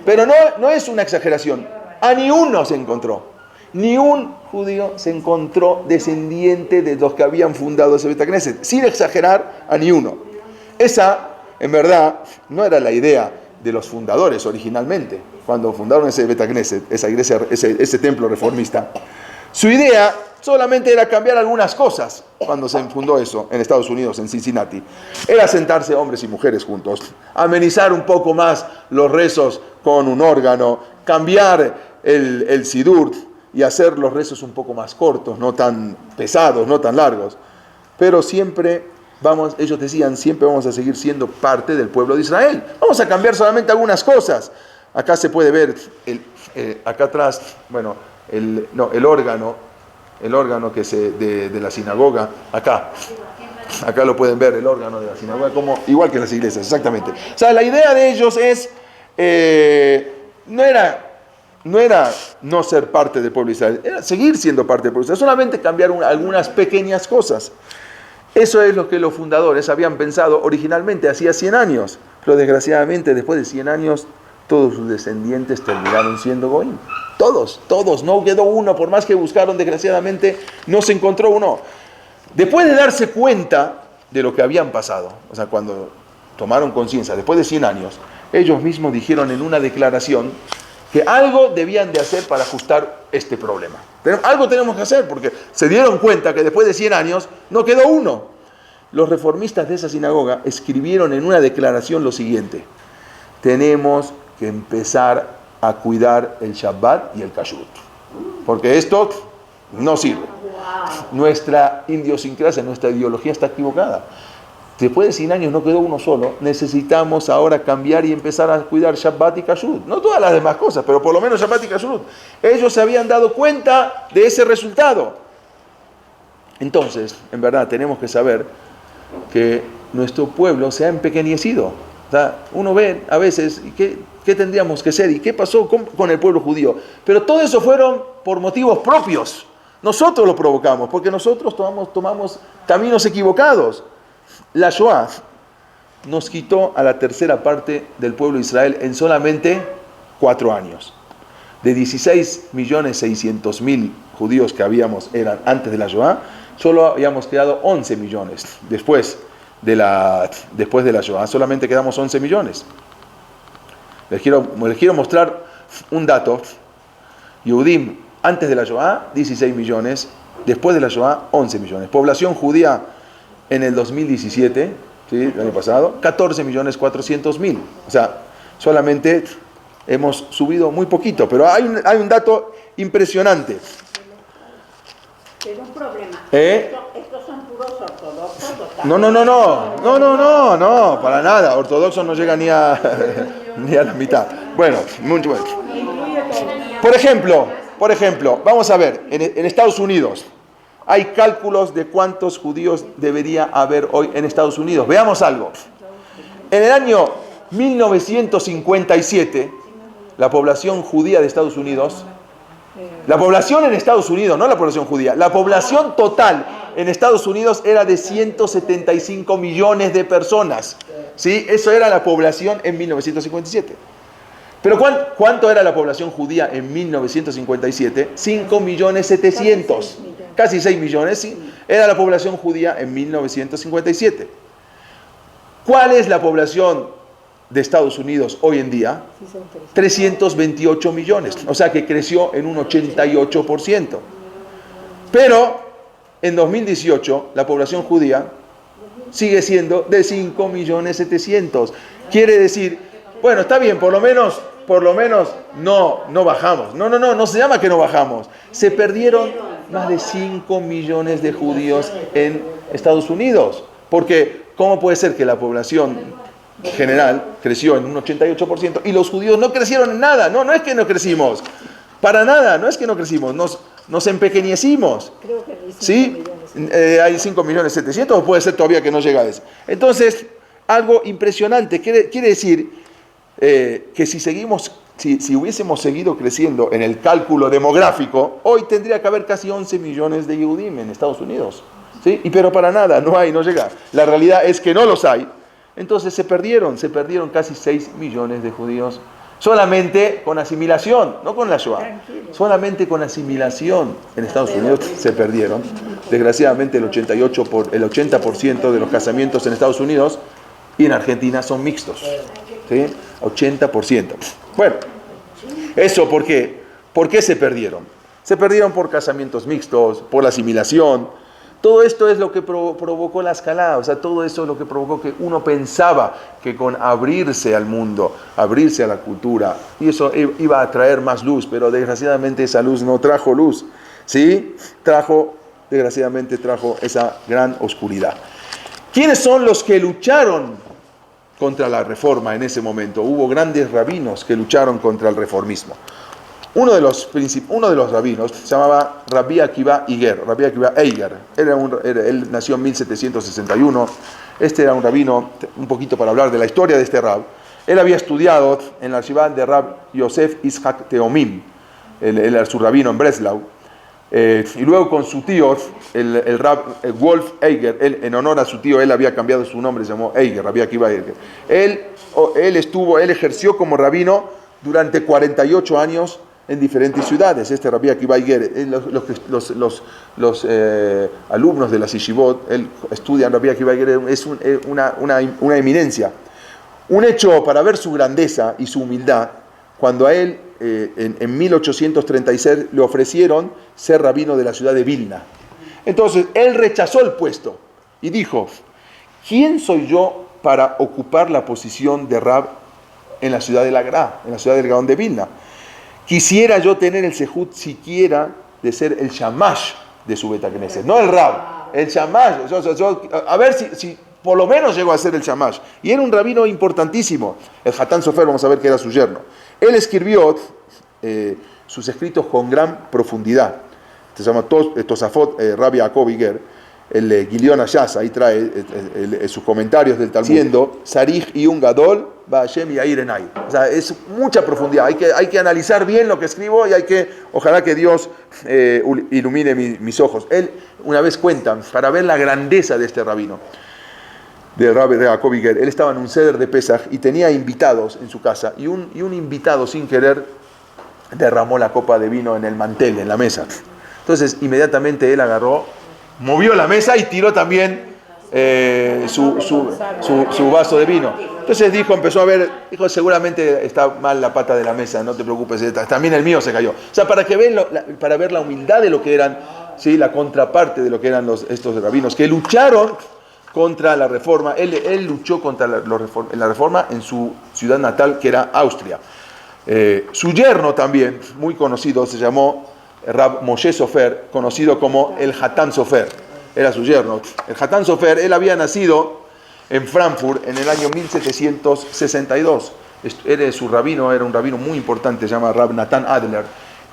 Pero no es una exageración, a ni uno se encontró. Ni un judío se encontró descendiente de los que habían fundado ese Bet Knesset, sin exagerar, a ni uno. Esa, en verdad, no era la idea de los fundadores originalmente, cuando fundaron ese Bet Knesset, esa iglesia, ese templo reformista. Su idea solamente era cambiar algunas cosas cuando se fundó eso en Estados Unidos, en Cincinnati. Era sentarse hombres y mujeres juntos, amenizar un poco más los rezos con un órgano, cambiar el sidur, y hacer los rezos un poco más cortos, no tan pesados, no tan largos. Pero siempre ellos decían, siempre vamos a seguir siendo parte del pueblo de Israel. Vamos a cambiar solamente algunas cosas. Acá se puede ver, acá atrás, bueno, el órgano que de la sinagoga, acá lo pueden ver, el órgano de la sinagoga, igual que en las iglesias, exactamente. O sea, la idea de ellos es, no era no ser parte del pueblo de Israel, era seguir siendo parte del pueblo de Israel, solamente cambiar algunas pequeñas cosas. Eso es lo que los fundadores habían pensado originalmente, hacía 100 años, pero desgraciadamente después de 100 años todos sus descendientes terminaron siendo goín. Todos, no quedó uno, por más que buscaron, desgraciadamente no se encontró uno. Después de darse cuenta de lo que habían pasado, o sea, cuando tomaron conciencia, después de 100 años, ellos mismos dijeron en una declaración que algo debían de hacer para ajustar este problema. Algo tenemos que hacer, porque se dieron cuenta que después de 100 años no quedó uno. Los reformistas de esa sinagoga escribieron en una declaración lo siguiente: tenemos que empezar a cuidar el Shabbat y el Kashrut, porque esto no sirve. Nuestra idiosincrasia, nuestra ideología está equivocada. Después de 100 años no quedó uno solo, necesitamos ahora cambiar y empezar a cuidar Shabbat y Kashrut. No todas las demás cosas, pero por lo menos Shabbat y Kashrut. Ellos se habían dado cuenta de ese resultado. Entonces, en verdad, tenemos que saber que nuestro pueblo se ha empequeñecido. O sea, uno ve a veces, ¿qué tendríamos que ser? ¿Y qué pasó con el pueblo judío? Pero todo eso fueron por motivos propios. Nosotros lo provocamos, porque nosotros tomamos caminos equivocados. La Shoah nos quitó a la tercera parte del pueblo de Israel en solamente 4 años. De 16.600.000 judíos que eran antes de la Shoah, solo habíamos quedado 11 millones. Después de la Shoah, solamente quedamos 11 millones. Les quiero mostrar un dato. Yehudim, antes de la Shoah, 16 millones. Después de la Shoah, 11 millones. Población judía en el 2017, ¿sí? El año pasado, 14.400.000. O sea, solamente hemos subido muy poquito, pero hay un dato impresionante. Pero un problema. ¿Estos son puros ortodoxos? No, para nada. Ortodoxos no llegan ni a la mitad. Bueno, mucho bueno. Por ejemplo, vamos a ver, en Estados Unidos, hay cálculos de cuántos judíos debería haber hoy en Estados Unidos. Veamos algo. En el año 1957, la población judía de Estados Unidos, la población en Estados Unidos, no la población judía, la población total en Estados Unidos era de 175 millones de personas. ¿Sí? Eso era la población en 1957. Pero ¿cuánto era la población judía en 1957? 5.700.000. Casi 6 millones, sí. Era la población judía en 1957. ¿Cuál es la población de Estados Unidos hoy en día? 328 millones. O sea que creció en un 88%. Pero en 2018 la población judía sigue siendo de 5.700.000. Quiere decir, bueno, está bien, por lo menos no bajamos. No se llama que no bajamos. Se perdieron más de 5 millones de judíos en Estados Unidos. Porque, ¿cómo puede ser que la población general creció en un 88% y los judíos no crecieron en nada? No es que no crecimos. Para nada, no es que no crecimos. Nos empequeñecimos. ¿Sí? Hay 5.700.000 o puede ser todavía que no llega a eso. Entonces, algo impresionante. Quiere decir que si hubiésemos seguido creciendo en el cálculo demográfico, hoy tendría que haber casi 11 millones de Yehudim en Estados Unidos. ¿Sí? Pero para nada, no llega. La realidad es que no los hay. Entonces se perdieron casi 6 millones de judíos. Solamente con asimilación, no con la Shoah. Solamente con asimilación en Estados Unidos se perdieron. Desgraciadamente el 80% de los casamientos en Estados Unidos y en Argentina son mixtos. ¿Sí? 80%. Bueno, ¿eso por qué? ¿Por qué se perdieron? Se perdieron por casamientos mixtos, por la asimilación. Todo esto es lo que provocó la escalada, o sea, todo eso es lo que provocó que uno pensaba que con abrirse al mundo, abrirse a la cultura, y eso iba a traer más luz, pero desgraciadamente esa luz no trajo luz, ¿sí? Desgraciadamente trajo esa gran oscuridad. ¿Quiénes son los que lucharon contra la reforma en ese momento? Hubo grandes rabinos que lucharon contra el reformismo. Uno de los rabinos se llamaba Rabbi Akiva Eiger. Él nació en 1761. Este era un rabino, un poquito para hablar de la historia de este rab. Él había estudiado en la yeshiva de Rab Yosef Yitzhak Teomim. Él era su rabino en Breslau. Y luego con su tío, el rab Wolf Eiger, en honor a su tío, él había cambiado su nombre, se llamó Eiger, Rabbi Akiva Eiger. Él ejerció como rabino durante 48 años en diferentes ciudades. Este Rabbi Akiva Eiger, los alumnos de la Yeshivot, él estudia Rabbi Akiva Eiger, es una eminencia. Un hecho para ver su grandeza y su humildad, cuando a él en 1836 le ofrecieron ser rabino de la ciudad de Vilna. Entonces él rechazó el puesto y dijo: ¿quién soy yo para ocupar la posición de rab en la ciudad de la Gra, en la ciudad del Gaón de Vilna? Quisiera yo tener el sejut siquiera de ser el shamash de su Beit HaKnesset, no el rab, el shamash. A ver si por lo menos llegó a ser el shamash. Y era un rabino importantísimo. El Hatán Sofer, vamos a ver que era su yerno. Él escribió sus escritos con gran profundidad. Se llama Tosafot Rabbi Yaakov Eiger, el Gilion Ashas, ahí trae sus comentarios del Talmud, siendo Sarich y un Gadol, Ba'ashem y Air Enay. O sea, es mucha profundidad. Hay que analizar bien lo que escribo y ojalá que Dios ilumine mis ojos. Él, una vez cuenta, para ver la grandeza de este rabino, de Rabbi Yaakov Eiger, él estaba en un ceder de Pesaj y tenía invitados en su casa, y un invitado sin querer derramó la copa de vino en el mantel, en la mesa. Entonces inmediatamente él agarró, movió la mesa y tiró también su vaso de vino. Entonces empezó a ver, dijo: seguramente está mal la pata de la mesa, no te preocupes, también el mío se cayó. O sea, para ver la humildad de lo que eran, ¿sí?, la contraparte de lo que eran estos rabinos que lucharon contra la reforma. Él luchó contra la reforma en su ciudad natal, que era Austria. Su yerno también, muy conocido, se llamó Rab Moshe Sofer, conocido como el Hatán Sofer. Era su yerno. El Hatán Sofer, él había nacido en Frankfurt en el año 1762. Su rabino era un rabino muy importante, se llama Rab Nathan Adler,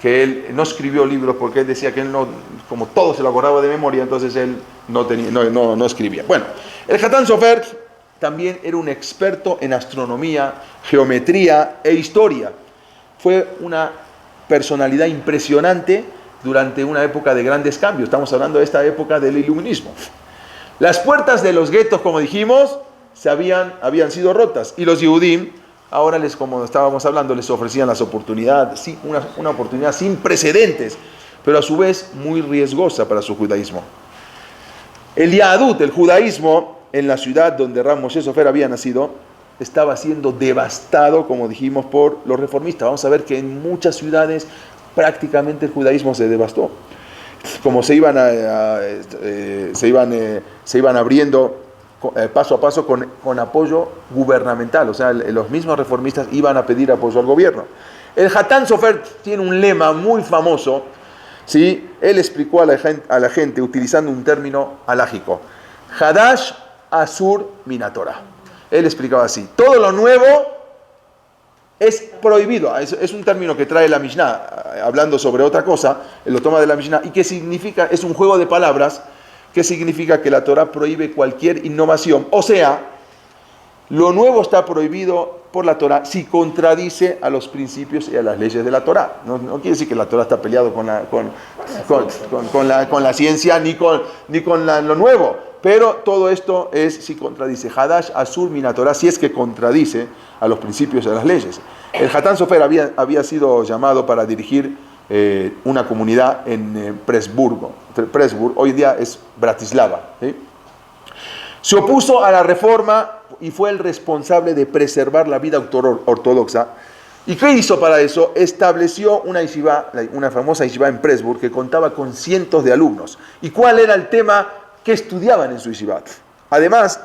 que él no escribió libros porque él decía que él no, como todo se lo acordaba de memoria, entonces él no escribía. Bueno, el Hatán Sofer también era un experto en astronomía, geometría e historia. Fue una personalidad impresionante durante una época de grandes cambios. Estamos hablando de esta época del iluminismo. Las puertas de los guetos, como dijimos, habían sido rotas, y los Yehudim Ahora, como estábamos hablando, les ofrecían las oportunidades, sí, una oportunidad sin precedentes, pero a su vez muy riesgosa para su judaísmo. El Yahadut, el judaísmo, en la ciudad donde Rav Moshe Sofer había nacido, estaba siendo devastado, como dijimos, por los reformistas. Vamos a ver que en muchas ciudades prácticamente el judaísmo se devastó. Como se iban abriendo paso a paso con apoyo gubernamental, o sea, los mismos reformistas iban a pedir apoyo al gobierno. El Hatán Sofer tiene un lema muy famoso, ¿sí? Él explicó a la gente utilizando un término halágico: Hadash Asur Minatora. Él explicaba así: todo lo nuevo es prohibido. Es un término que trae la Mishnah, hablando sobre otra cosa, él lo toma de la Mishnah, y que significa, es un juego de palabras, que significa que la Torah prohíbe cualquier innovación. O sea, lo nuevo está prohibido por la Torah si contradice a los principios y a las leyes de la Torah. No quiere decir que la Torah está peleado con la ciencia ni con lo nuevo, pero todo esto es si contradice. Hadash Asur Mina Torah, si es que contradice a los principios y a las leyes. El Hatán Sofer había sido llamado para dirigir una comunidad en Presburg, hoy día es Bratislava, ¿sí? Se opuso a la reforma y fue el responsable de preservar la vida ortodoxa. ¿Y qué hizo para eso? Estableció una yeshiva, una famosa yeshiva en Presburg, que contaba con cientos de alumnos. ¿Y cuál era el tema que estudiaban en su yeshiva? Además,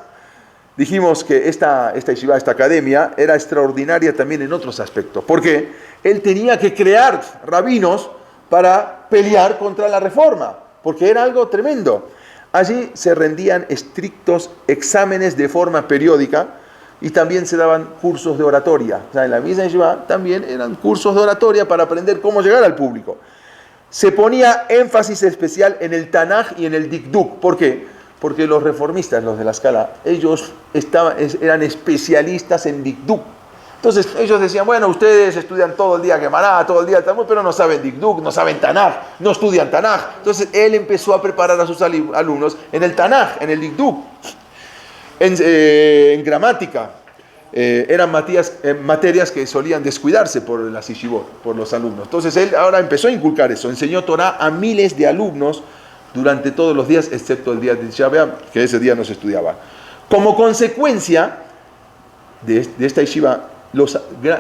dijimos que esta yeshiva, esta academia, era extraordinaria también en otros aspectos. ¿Por qué? Él tenía que crear rabinos para pelear contra la reforma, porque era algo tremendo. Allí se rendían estrictos exámenes de forma periódica y también se daban cursos de oratoria. O sea, en la misma yeshiva también eran cursos de oratoria para aprender cómo llegar al público. Se ponía énfasis especial en el Tanaj y en el Dikduk. ¿Por qué? Porque los reformistas, los de la escala, ellos eran especialistas en Dikduk. Entonces ellos decían: bueno, ustedes estudian todo el día Gemará, todo el día Talmud, pero no saben Dikduk, no saben Tanaj, no estudian Tanaj. Entonces él empezó a preparar a sus alumnos en el Tanaj, en el Dikduk, en gramática. Eran materias que solían descuidarse por las yeshivot, por los alumnos. Entonces él ahora empezó a inculcar eso, enseñó Torah a miles de alumnos durante todos los días, excepto el día de Tisha B'Av, que ese día no se estudiaba. Como consecuencia de esta yeshiva,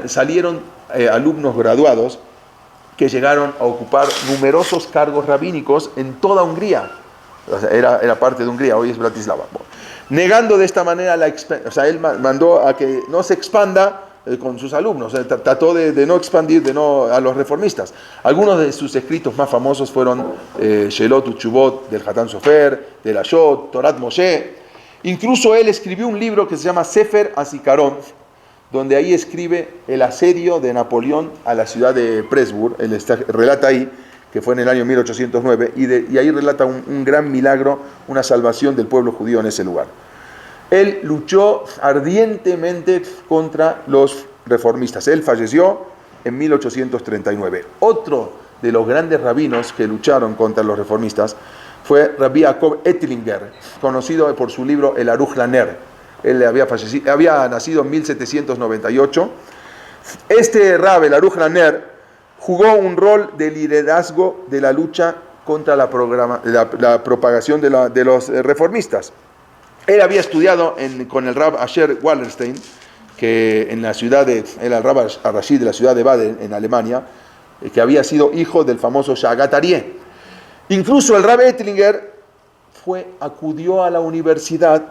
salieron alumnos graduados que llegaron a ocupar numerosos cargos rabínicos en toda Hungría. O sea, era parte de Hungría, hoy es Bratislava. Bueno, negando de esta manera él mandó a que no se expanda con sus alumnos, trató de no expandir a los reformistas. Algunos de sus escritos más famosos fueron Shelot Uchubot del Hatán Sofer, del Ashot, Torat Moshe. Incluso él escribió un libro que se llama Sefer Azikaron, donde ahí escribe el asedio de Napoleón a la ciudad de Presburg. Él relata ahí que fue en el año 1809, y ahí relata un gran milagro, una salvación del pueblo judío en ese lugar. Él luchó ardientemente contra los reformistas. Él falleció en 1839. Otro de los grandes rabinos que lucharon contra los reformistas fue Rabbi Jacob Ettlinger, conocido por su libro El Aruch LaNer. Él había nacido en 1798. Este Rab, el Aruch LaNer, jugó un rol de liderazgo de la lucha contra la propagación de los reformistas. Él había estudiado con el Rab Asher Wallerstein, que era el Rab Arashi de la ciudad de Baden, en Alemania, que había sido hijo del famoso Shagat Aryeh. Incluso el Rab Ettlinger acudió a la universidad.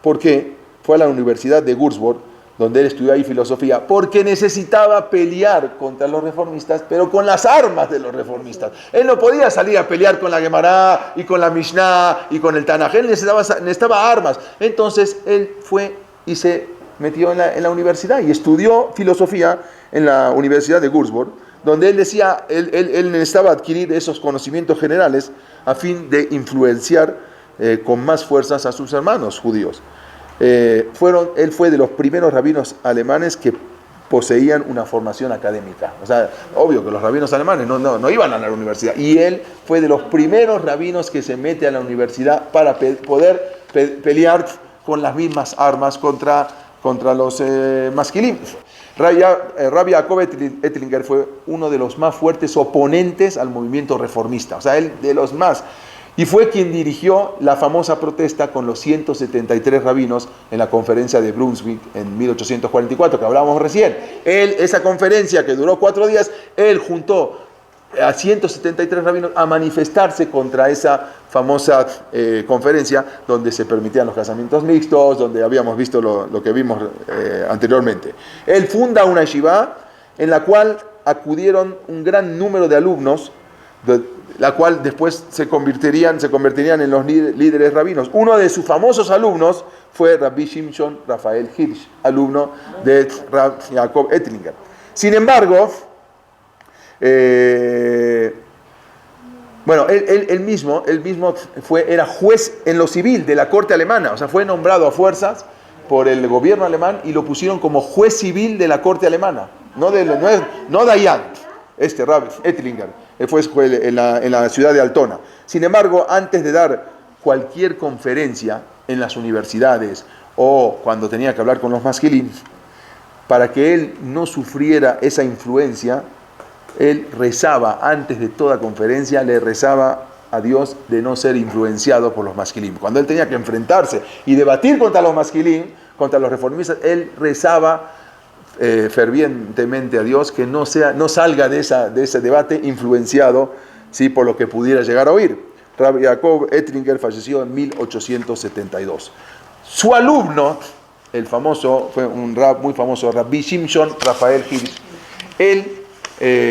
¿Por qué? Fue a la Universidad de Würzburg, donde él estudió ahí filosofía, porque necesitaba pelear contra los reformistas, pero con las armas de los reformistas. Él no podía salir a pelear con la Gemara y con la Mishnah y con el Tanaj. Él necesitaba armas. Entonces él fue y se metió en la universidad y estudió filosofía en la Universidad de Würzburg, donde él decía, él necesitaba adquirir esos conocimientos generales a fin de influenciar con más fuerzas a sus hermanos judíos. Él fue de los primeros rabinos alemanes que poseían una formación académica. O sea, obvio que los rabinos alemanes no iban a la universidad, y él fue de los primeros rabinos que se mete a la universidad para poder pelear con las mismas armas contra los masquilim. Rabbi Yaakov Ettlinger fue uno de los más fuertes oponentes al movimiento reformista, o sea, él de los más, y fue quien dirigió la famosa protesta con los 173 rabinos en la conferencia de Brunswick en 1844, que hablábamos recién. Esa conferencia que duró 4 días, él juntó a 173 rabinos a manifestarse contra esa famosa conferencia donde se permitían los casamientos mixtos, donde habíamos visto lo que vimos anteriormente. Él funda una yeshiva en la cual acudieron un gran número de alumnos, la cual después se convertirían en los líderes rabinos. Uno de sus famosos alumnos fue Rabbi Shimshon Rafael Hirsch, alumno de Rabbi Yaakov Ettlinger. Sin embargo, bueno, él mismo era juez en lo civil de la corte alemana, o sea, fue nombrado a fuerzas por el gobierno alemán y lo pusieron como juez civil de la corte alemana, no Dayan, Rabbi Ettlinger. Él fue en la ciudad de Altona. Sin embargo, antes de dar cualquier conferencia en las universidades o cuando tenía que hablar con los masquilín, para que él no sufriera esa influencia, él rezaba antes de toda conferencia, le rezaba a Dios de no ser influenciado por los masquilín. Cuando él tenía que enfrentarse y debatir contra los masquilín, contra los reformistas, él rezaba fervientemente a Dios que no salga de ese debate influenciado, ¿sí?, por lo que pudiera llegar a oír. Rabbi Yaakov Ettlinger falleció en 1872. Su alumno, fue un rab muy famoso, Rabbi Shimshon Rafael Hirsch. Él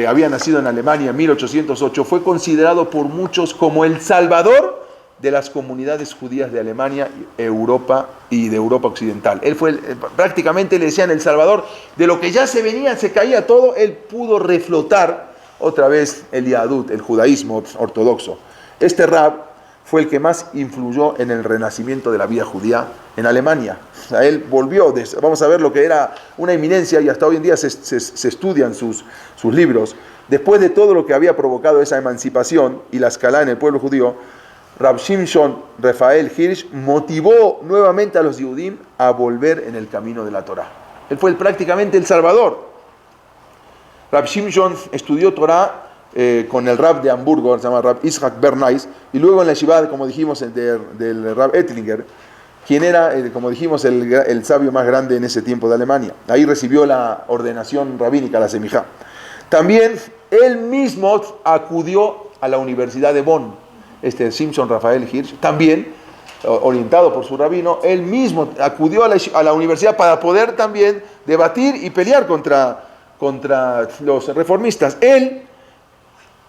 había nacido en Alemania en 1808, fue considerado por muchos como el salvador de las comunidades judías de Alemania, Europa y de Europa Occidental. Él fue, prácticamente le decían el salvador de lo que ya se caía todo. Él pudo reflotar otra vez el Yahadut, el judaísmo ortodoxo. Este rab fue el que más influyó en el renacimiento de la vida judía en Alemania. O sea, él volvió, vamos a ver lo que era una eminencia, y hasta hoy en día se estudian sus libros. Después de todo lo que había provocado esa emancipación y la escalada en el pueblo judío, Rab Shimshon Rafael Hirsch motivó nuevamente a los Yehudim a volver en el camino de la Torá. Él fue prácticamente el salvador. Rab Shimshon estudió Torá con el Rab de Hamburgo, se llama Rab Yitzhak Bernays, y luego en la yeshiva, como dijimos, del Rab Ettlinger, quien era, como dijimos, el sabio más grande en ese tiempo de Alemania. Ahí recibió la ordenación rabínica, la semijá. También él mismo acudió a la Universidad de Bonn. Shimshon Rafael Hirsch, también orientado por su rabino, él mismo acudió a la universidad para poder también debatir y pelear contra los reformistas. Él,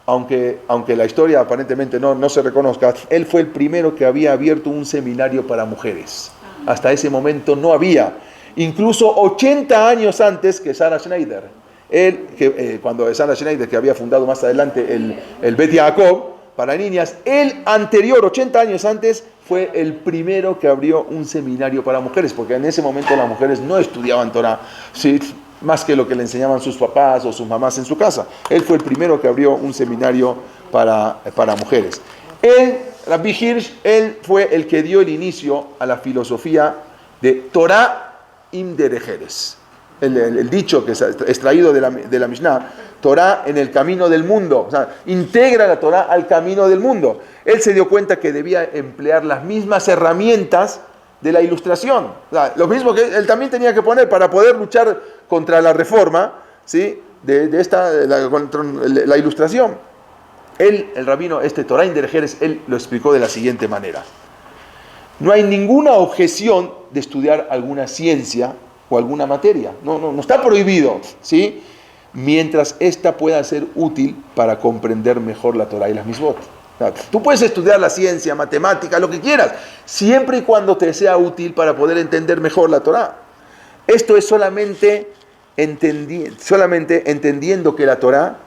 aunque la historia aparentemente no se reconozca, él fue el primero que había abierto un seminario para mujeres. Hasta ese momento no había, incluso 80 años antes que Sarah Schneider. Cuando Sarah Schneider, que había fundado más adelante el Bet Yaakov para niñas, el anterior, 80 años antes, fue el primero que abrió un seminario para mujeres, porque en ese momento las mujeres no estudiaban Torah, ¿sí?, más que lo que le enseñaban sus papás o sus mamás en su casa. Él fue el primero que abrió un seminario para mujeres. Rabbi Hirsch, él fue el que dio el inicio a la filosofía de Torah im derejeres. El dicho que es extraído de la Mishnah, Torah en el camino del mundo, o sea, integra la Torah al camino del mundo. Él se dio cuenta que debía emplear las mismas herramientas de la ilustración, o sea, lo mismo que él también tenía que poner para poder luchar contra la reforma, ¿sí?, contra la ilustración. El rabino, Torah in derejeres, él lo explicó de la siguiente manera: no hay ninguna objeción de estudiar alguna ciencia o alguna materia, no está prohibido, ¿sí?, mientras ésta pueda ser útil para comprender mejor la Torah y las misbot. Tú puedes estudiar la ciencia, matemática, lo que quieras, siempre y cuando te sea útil para poder entender mejor la Torah. Esto es solamente entendiendo que la Torah,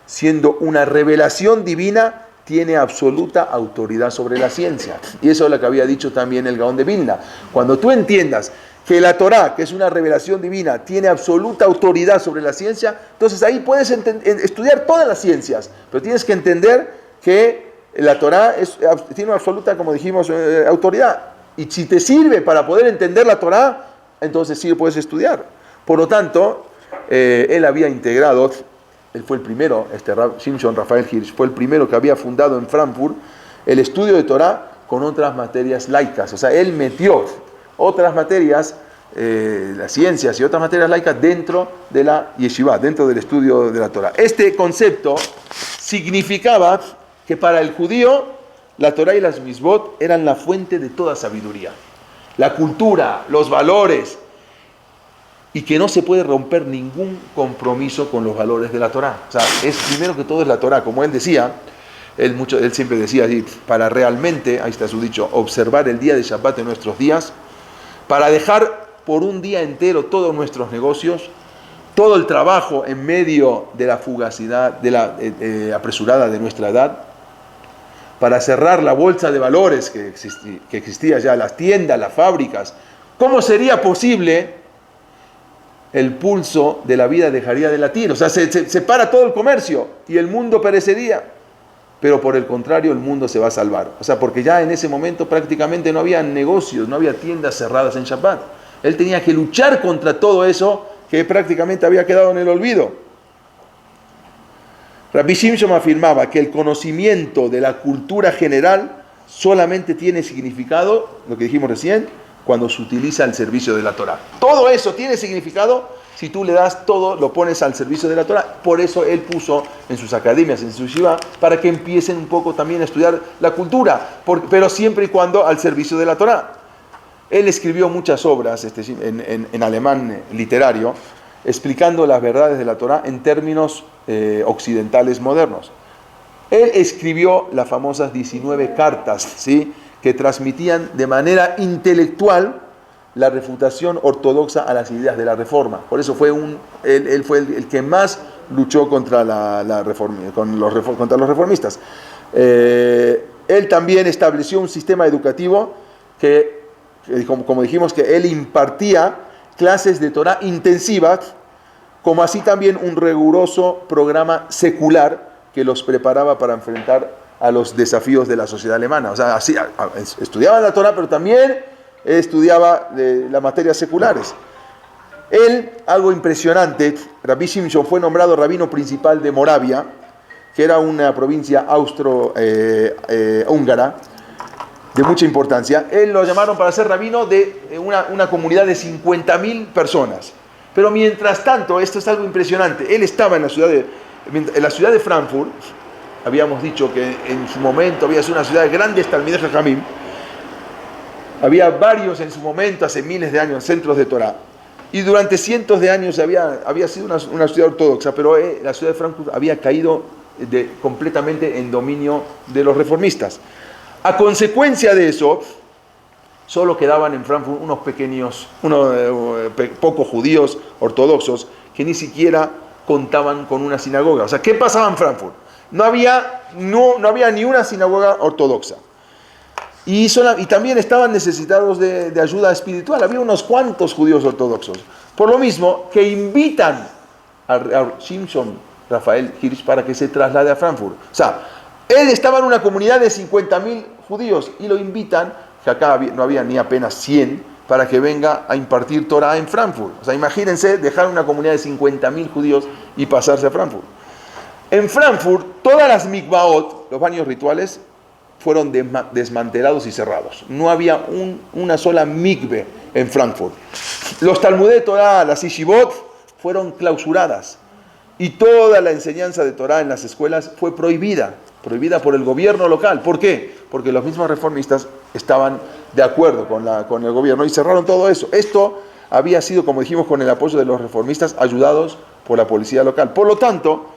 siendo una revelación divina, tiene absoluta autoridad sobre la ciencia. Y eso es lo que había dicho también el Gaón de Vilna. Cuando tú entiendas que la Torah, que es una revelación divina, tiene absoluta autoridad sobre la ciencia, entonces ahí puedes estudiar todas las ciencias, pero tienes que entender que la Torah tiene una absoluta, como dijimos, autoridad. Y si te sirve para poder entender la Torah, entonces sí puedes estudiar. Por lo tanto, él había integrado, él fue el primero, Shimshon Raphael Hirsch, fue el primero que había fundado en Frankfurt el estudio de Torah con otras materias laicas. O sea, él metió otras materias, las ciencias y otras materias laicas dentro de la yeshiva, dentro del estudio de la Torah. Este concepto significaba que para el judío la Torah y las mitzvot eran la fuente de toda sabiduría. La cultura, los valores, y que no se puede romper ningún compromiso con los valores de la Torah. O sea, es primero que todo es la Torah, como él decía, él siempre decía así, para realmente, ahí está su dicho, observar el día de Shabbat en nuestros días, para dejar por un día entero todos nuestros negocios, todo el trabajo en medio de la fugacidad, de la apresurada de nuestra edad, para cerrar la bolsa de valores que existía ya, las tiendas, las fábricas. ¿Cómo sería posible? El pulso de la vida dejaría de latir, o sea, se para todo el comercio y el mundo perecería, pero por el contrario el mundo se va a salvar, o sea, porque ya en ese momento prácticamente no había negocios, no había tiendas cerradas en Shabbat. Él tenía que luchar contra todo eso que prácticamente había quedado en el olvido. Rabbi Shimshon afirmaba que el conocimiento de la cultura general solamente tiene significado, lo que dijimos recién, cuando se utiliza al servicio de la Torah. Todo eso tiene significado si tú le das todo, lo pones al servicio de la Torah. Por eso él puso en sus academias, en su yeshiva, para que empiecen un poco también a estudiar la cultura, pero siempre y cuando al servicio de la Torah. Él escribió muchas obras en alemán literario, explicando las verdades de la Torah en términos occidentales modernos. Él escribió las famosas 19 cartas, ¿sí?, que transmitían de manera intelectual la refutación ortodoxa a las ideas de la Reforma. Por eso él fue el que más luchó contra contra los reformistas. Él también estableció un sistema educativo que, como dijimos, que él impartía clases de Torah intensivas, como así también un riguroso programa secular que los preparaba para enfrentar a los desafíos de la sociedad alemana. O sea, así, estudiaba la Torah, pero también estudiaba las materias seculares. Él, algo impresionante, Rabbi Shimshon fue nombrado rabino principal de Moravia, que era una provincia austro-húngara, de mucha importancia. Él lo llamaron para ser rabino de una comunidad de 50.000 personas. Pero mientras tanto, esto es algo impresionante, él estaba en la ciudad de Frankfurt. Habíamos dicho que en su momento había sido una ciudad de grandes talmidei jajamim. Había varios en su momento, hace miles de años, centros de Torah. Y durante cientos de años había sido una ciudad ortodoxa, pero la ciudad de Frankfurt había caído completamente en dominio de los reformistas. A consecuencia de eso, solo quedaban en Frankfurt unos pocos judíos ortodoxos que ni siquiera contaban con una sinagoga. O sea, ¿qué pasaba en Frankfurt? No había ni una sinagoga ortodoxa. Y también estaban necesitados de ayuda espiritual. Había unos cuantos judíos ortodoxos. Por lo mismo, que invitan a Shimshon Raphael Hirsch para que se traslade a Frankfurt. O sea, él estaba en una comunidad de 50.000 judíos y lo invitan, que acá no había ni apenas 100, para que venga a impartir Torah en Frankfurt. O sea, imagínense dejar una comunidad de 50.000 judíos y pasarse a Frankfurt. En Frankfurt, todas las mikvaot, los baños rituales, fueron desmantelados y cerrados. No había una sola mikve en Frankfurt. Los Talmudei Torah, las yeshivot, fueron clausuradas. Y toda la enseñanza de Torah en las escuelas fue prohibida por el gobierno local. ¿Por qué? Porque los mismos reformistas estaban de acuerdo con el gobierno y cerraron todo eso. Esto había sido, como dijimos, con el apoyo de los reformistas, ayudados por la policía local. Por lo tanto,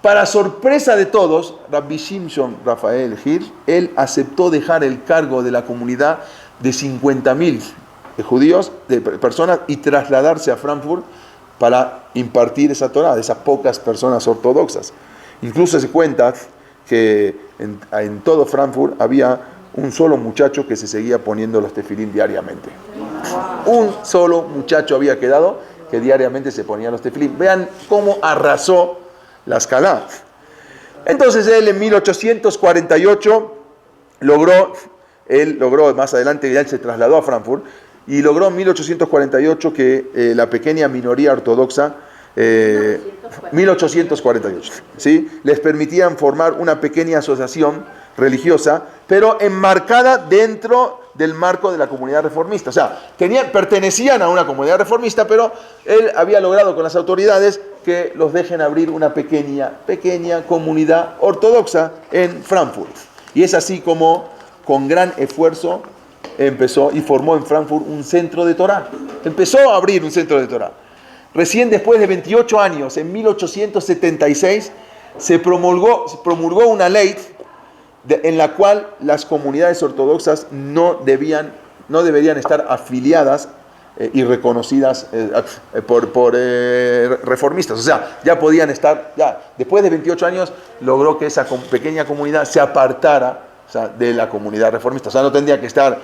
para sorpresa de todos, Rabbi Shimshon Raphael Hirsch, él aceptó dejar el cargo de la comunidad de 50.000 judíos, de personas, y trasladarse a Frankfurt para impartir esa Torah de esas pocas personas ortodoxas. Incluso se cuenta que en todo Frankfurt había un solo muchacho que se seguía poniendo los tefilín diariamente. Un solo muchacho había quedado que diariamente se ponía los tefilín. Vean cómo arrasó la escala. Entonces él en 1848 logró más adelante, ya él se trasladó a Frankfurt, y logró en 1848 que la pequeña minoría ortodoxa 1848, ¿sí? Les permitían formar una pequeña asociación religiosa, pero enmarcada dentro del marco de la comunidad reformista. O sea, pertenecían a una comunidad reformista, pero él había logrado con las autoridades que los dejen abrir una pequeña comunidad ortodoxa en Frankfurt. Y es así como, con gran esfuerzo, empezó y formó en Frankfurt un centro de Torá. Empezó a abrir un centro de Torá. Recién después de 28 años, en 1876, se promulgó una ley en la cual las comunidades ortodoxas no deberían estar afiliadas y reconocidas por reformistas. O sea, ya podían estar, después de 28 años, logró que esa pequeña comunidad se apartara, o sea, de la comunidad reformista. O sea, no tendría que estar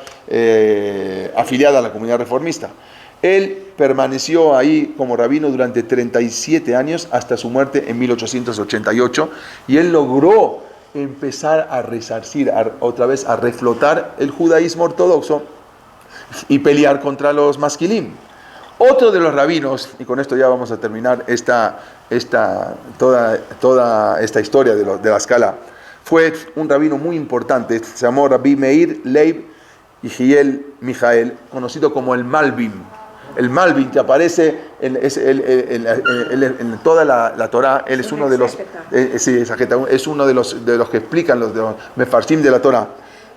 afiliada a la comunidad reformista. Él permaneció ahí como rabino durante 37 años hasta su muerte en 1888, y él logró empezar a resarcir, otra vez a reflotar el judaísmo ortodoxo y pelear contra los masquilim. Otro de los rabinos, y con esto ya vamos a terminar toda esta historia de la escala, fue un rabino muy importante, se llamó Rabbi Meir Leib Yehiel Mijael, conocido como el Malbim. El Malbim, que aparece en toda la Torá. Él es uno de los es uno de los que explican de los mefarshim de la Torá.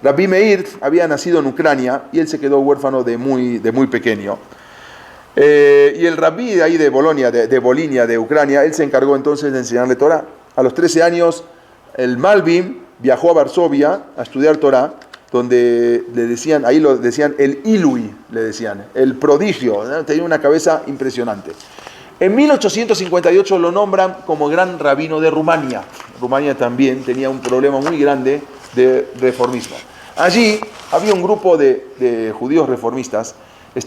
Rabbi Meir había nacido en Ucrania y él se quedó huérfano de muy pequeño. Y el rabí de ahí de Bolonia, de Volinia, de Ucrania, él se encargó entonces de enseñarle Torá. A los 13 años, el Malbim viajó a Varsovia a estudiar Torá, donde le decían, ahí lo decían el Ilui, le decían, el prodigio, ¿no? Tenía una cabeza impresionante. En 1858 lo nombran como gran rabino de Rumania. Rumania también tenía un problema muy grande de reformismo. Allí había un grupo de judíos reformistas que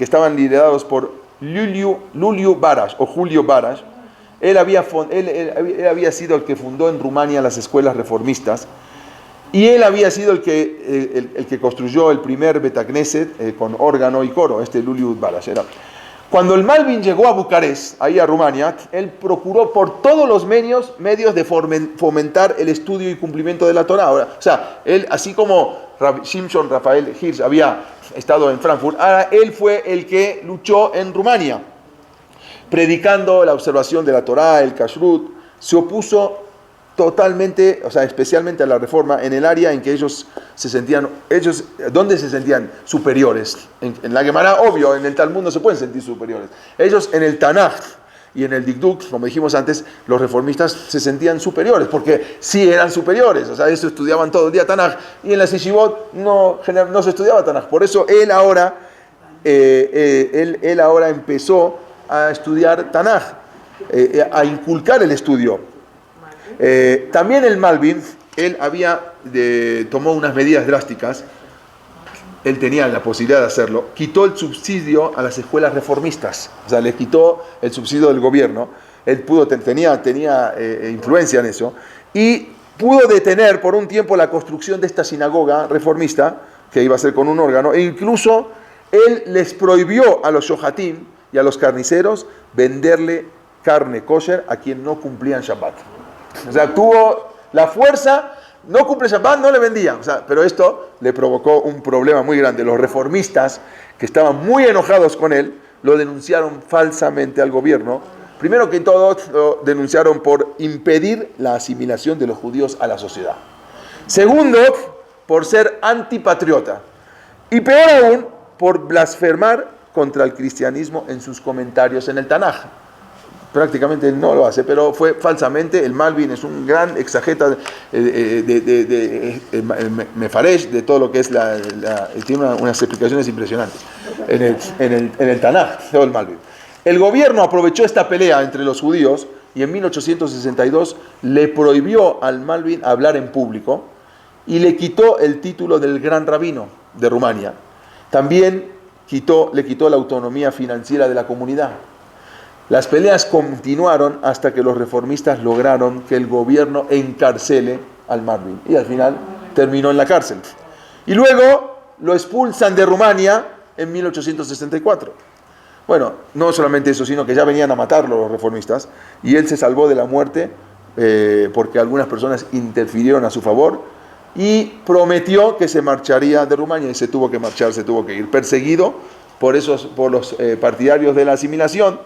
estaban liderados por Luliu Barash, o Julio Barash. Él había sido el que fundó en Rumania las escuelas reformistas, y él había sido el que construyó el primer Betacneset con órgano y coro, Luliu Barash era. Cuando el Malbim llegó a Bucarest, ahí a Rumania, él procuró por todos los medios de fomentar el estudio y cumplimiento de la Torá. Ahora, o sea, él, así como Shimshon Rafael Hirsch había estado en Frankfurt, ahora él fue el que luchó en Rumania, predicando la observación de la Torá, el Kashrut. Se opuso totalmente, o sea, especialmente a la reforma en el área en que ¿dónde se sentían superiores? En la Gemara, obvio, en el Talmud no se pueden sentir superiores. Ellos en el Tanaj y en el Dikduk, como dijimos antes, los reformistas se sentían superiores, porque sí eran superiores, o sea, ellos estudiaban todo el día Tanaj, y en la Yeshivot no se estudiaba Tanaj. Por eso él ahora empezó a estudiar Tanaj, a inculcar el estudio. También el Malbim, él tomó unas medidas drásticas. Él tenía la posibilidad de hacerlo. Quitó el subsidio a las escuelas reformistas, o sea, les quitó el subsidio del gobierno. Él tenía influencia en eso, y pudo detener por un tiempo la construcción de esta sinagoga reformista, que iba a ser con un órgano, e incluso él les prohibió a los shohatim y a los carniceros venderle carne kosher a quien no cumplían Shabbat. O sea, tuvo la fuerza, no cumple Shabbat, no le vendían. O sea, pero esto le provocó un problema muy grande. Los reformistas, que estaban muy enojados con él, lo denunciaron falsamente al gobierno. Primero que todo, lo denunciaron por impedir la asimilación de los judíos a la sociedad. Segundo, por ser antipatriota. Y peor aún, por blasfemar contra el cristianismo en sus comentarios en el Tanaj. Prácticamente él no lo hace, pero fue falsamente. El Malbim es un gran exageta de Mefaresh, de todo lo que es tiene unas explicaciones impresionantes en el Tanaj, todo el Malbim. El gobierno aprovechó esta pelea entre los judíos y en 1862 le prohibió al Malbim hablar en público y le quitó el título del gran rabino de Rumania. También le quitó la autonomía financiera de la comunidad. Las peleas continuaron hasta que los reformistas lograron que el gobierno encarcele al Malbim, y al final terminó en la cárcel. Y luego lo expulsan de Rumania en 1864. Bueno, no solamente eso, sino que ya venían a matarlo los reformistas, y él se salvó de la muerte porque algunas personas interfirieron a su favor, y prometió que se marcharía de Rumania, y se tuvo que marchar, se tuvo que ir, perseguido por los partidarios de la asimilación,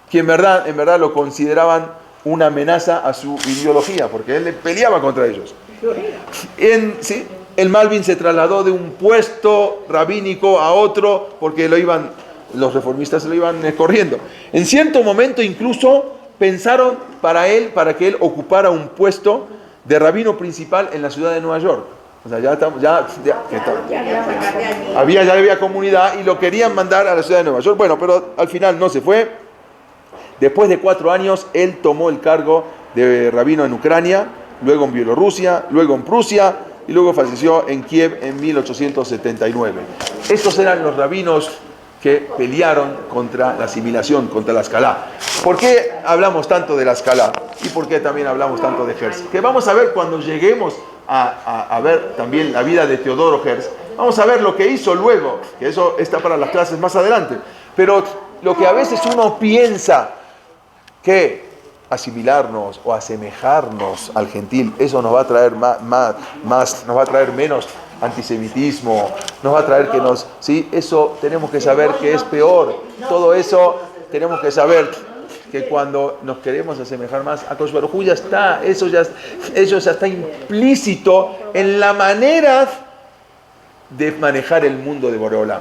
que en verdad lo consideraban una amenaza a su ideología, porque él peleaba contra ellos. ¿Sí? El Malvin se trasladó de un puesto rabínico a otro porque los reformistas lo iban corriendo. En cierto momento incluso pensaron para que él ocupara un puesto de rabino principal en la ciudad de Nueva York. O sea, ya había comunidad y lo querían mandar a la ciudad de Nueva York. Bueno, pero al final no se fue. Después de 4 años, él tomó el cargo de rabino en Ucrania, luego en Bielorrusia, luego en Prusia, y luego falleció en Kiev en 1879. Estos eran los rabinos que pelearon contra la asimilación, contra la Escalá. ¿Por qué hablamos tanto de la Escalá? ¿Y por qué también hablamos tanto de Herz? Que vamos a ver cuando lleguemos a ver también la vida de Teodoro Herz. Vamos a ver lo que hizo luego, que eso está para las clases más adelante. Pero lo que a veces uno piensa que asimilarnos o asemejarnos al gentil, eso nos va a traer más, nos va a traer menos antisemitismo, nos va a traer ¿sí? Eso tenemos que saber que es peor. Todo eso tenemos que saber que cuando nos queremos asemejar más a Kosh Baruj Hu, ya está, eso ya está implícito en la manera de manejar el mundo de Boreolam.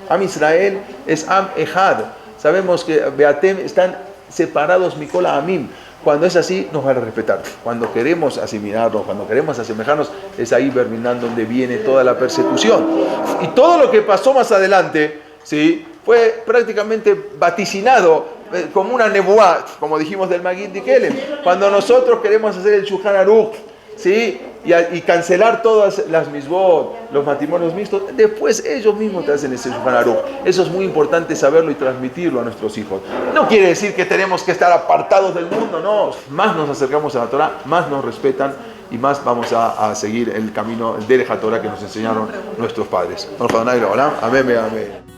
Am Israel es Am Ejad. Sabemos que Beatem están separados Mikola Amim. Cuando es así, nos van a respetar. Cuando queremos asimilarnos, cuando queremos asemejarnos, es ahí, Berminán, donde viene toda la persecución. Y todo lo que pasó más adelante, ¿sí?, fue prácticamente vaticinado como una nebuá, como dijimos del Magid de Kelem. Cuando nosotros queremos hacer el Shulchan Aruch, ¿sí?, y cancelar todas las misbot, los matrimonios mixtos, después ellos mismos te hacen ese Shulchan Aruch. Eso es muy importante saberlo y transmitirlo a nuestros hijos. No quiere decir que tenemos que estar apartados del mundo, no. Más nos acercamos a la Torah, más nos respetan y más vamos a seguir el camino del Derech HaTorah que nos enseñaron nuestros padres. Amén, amén.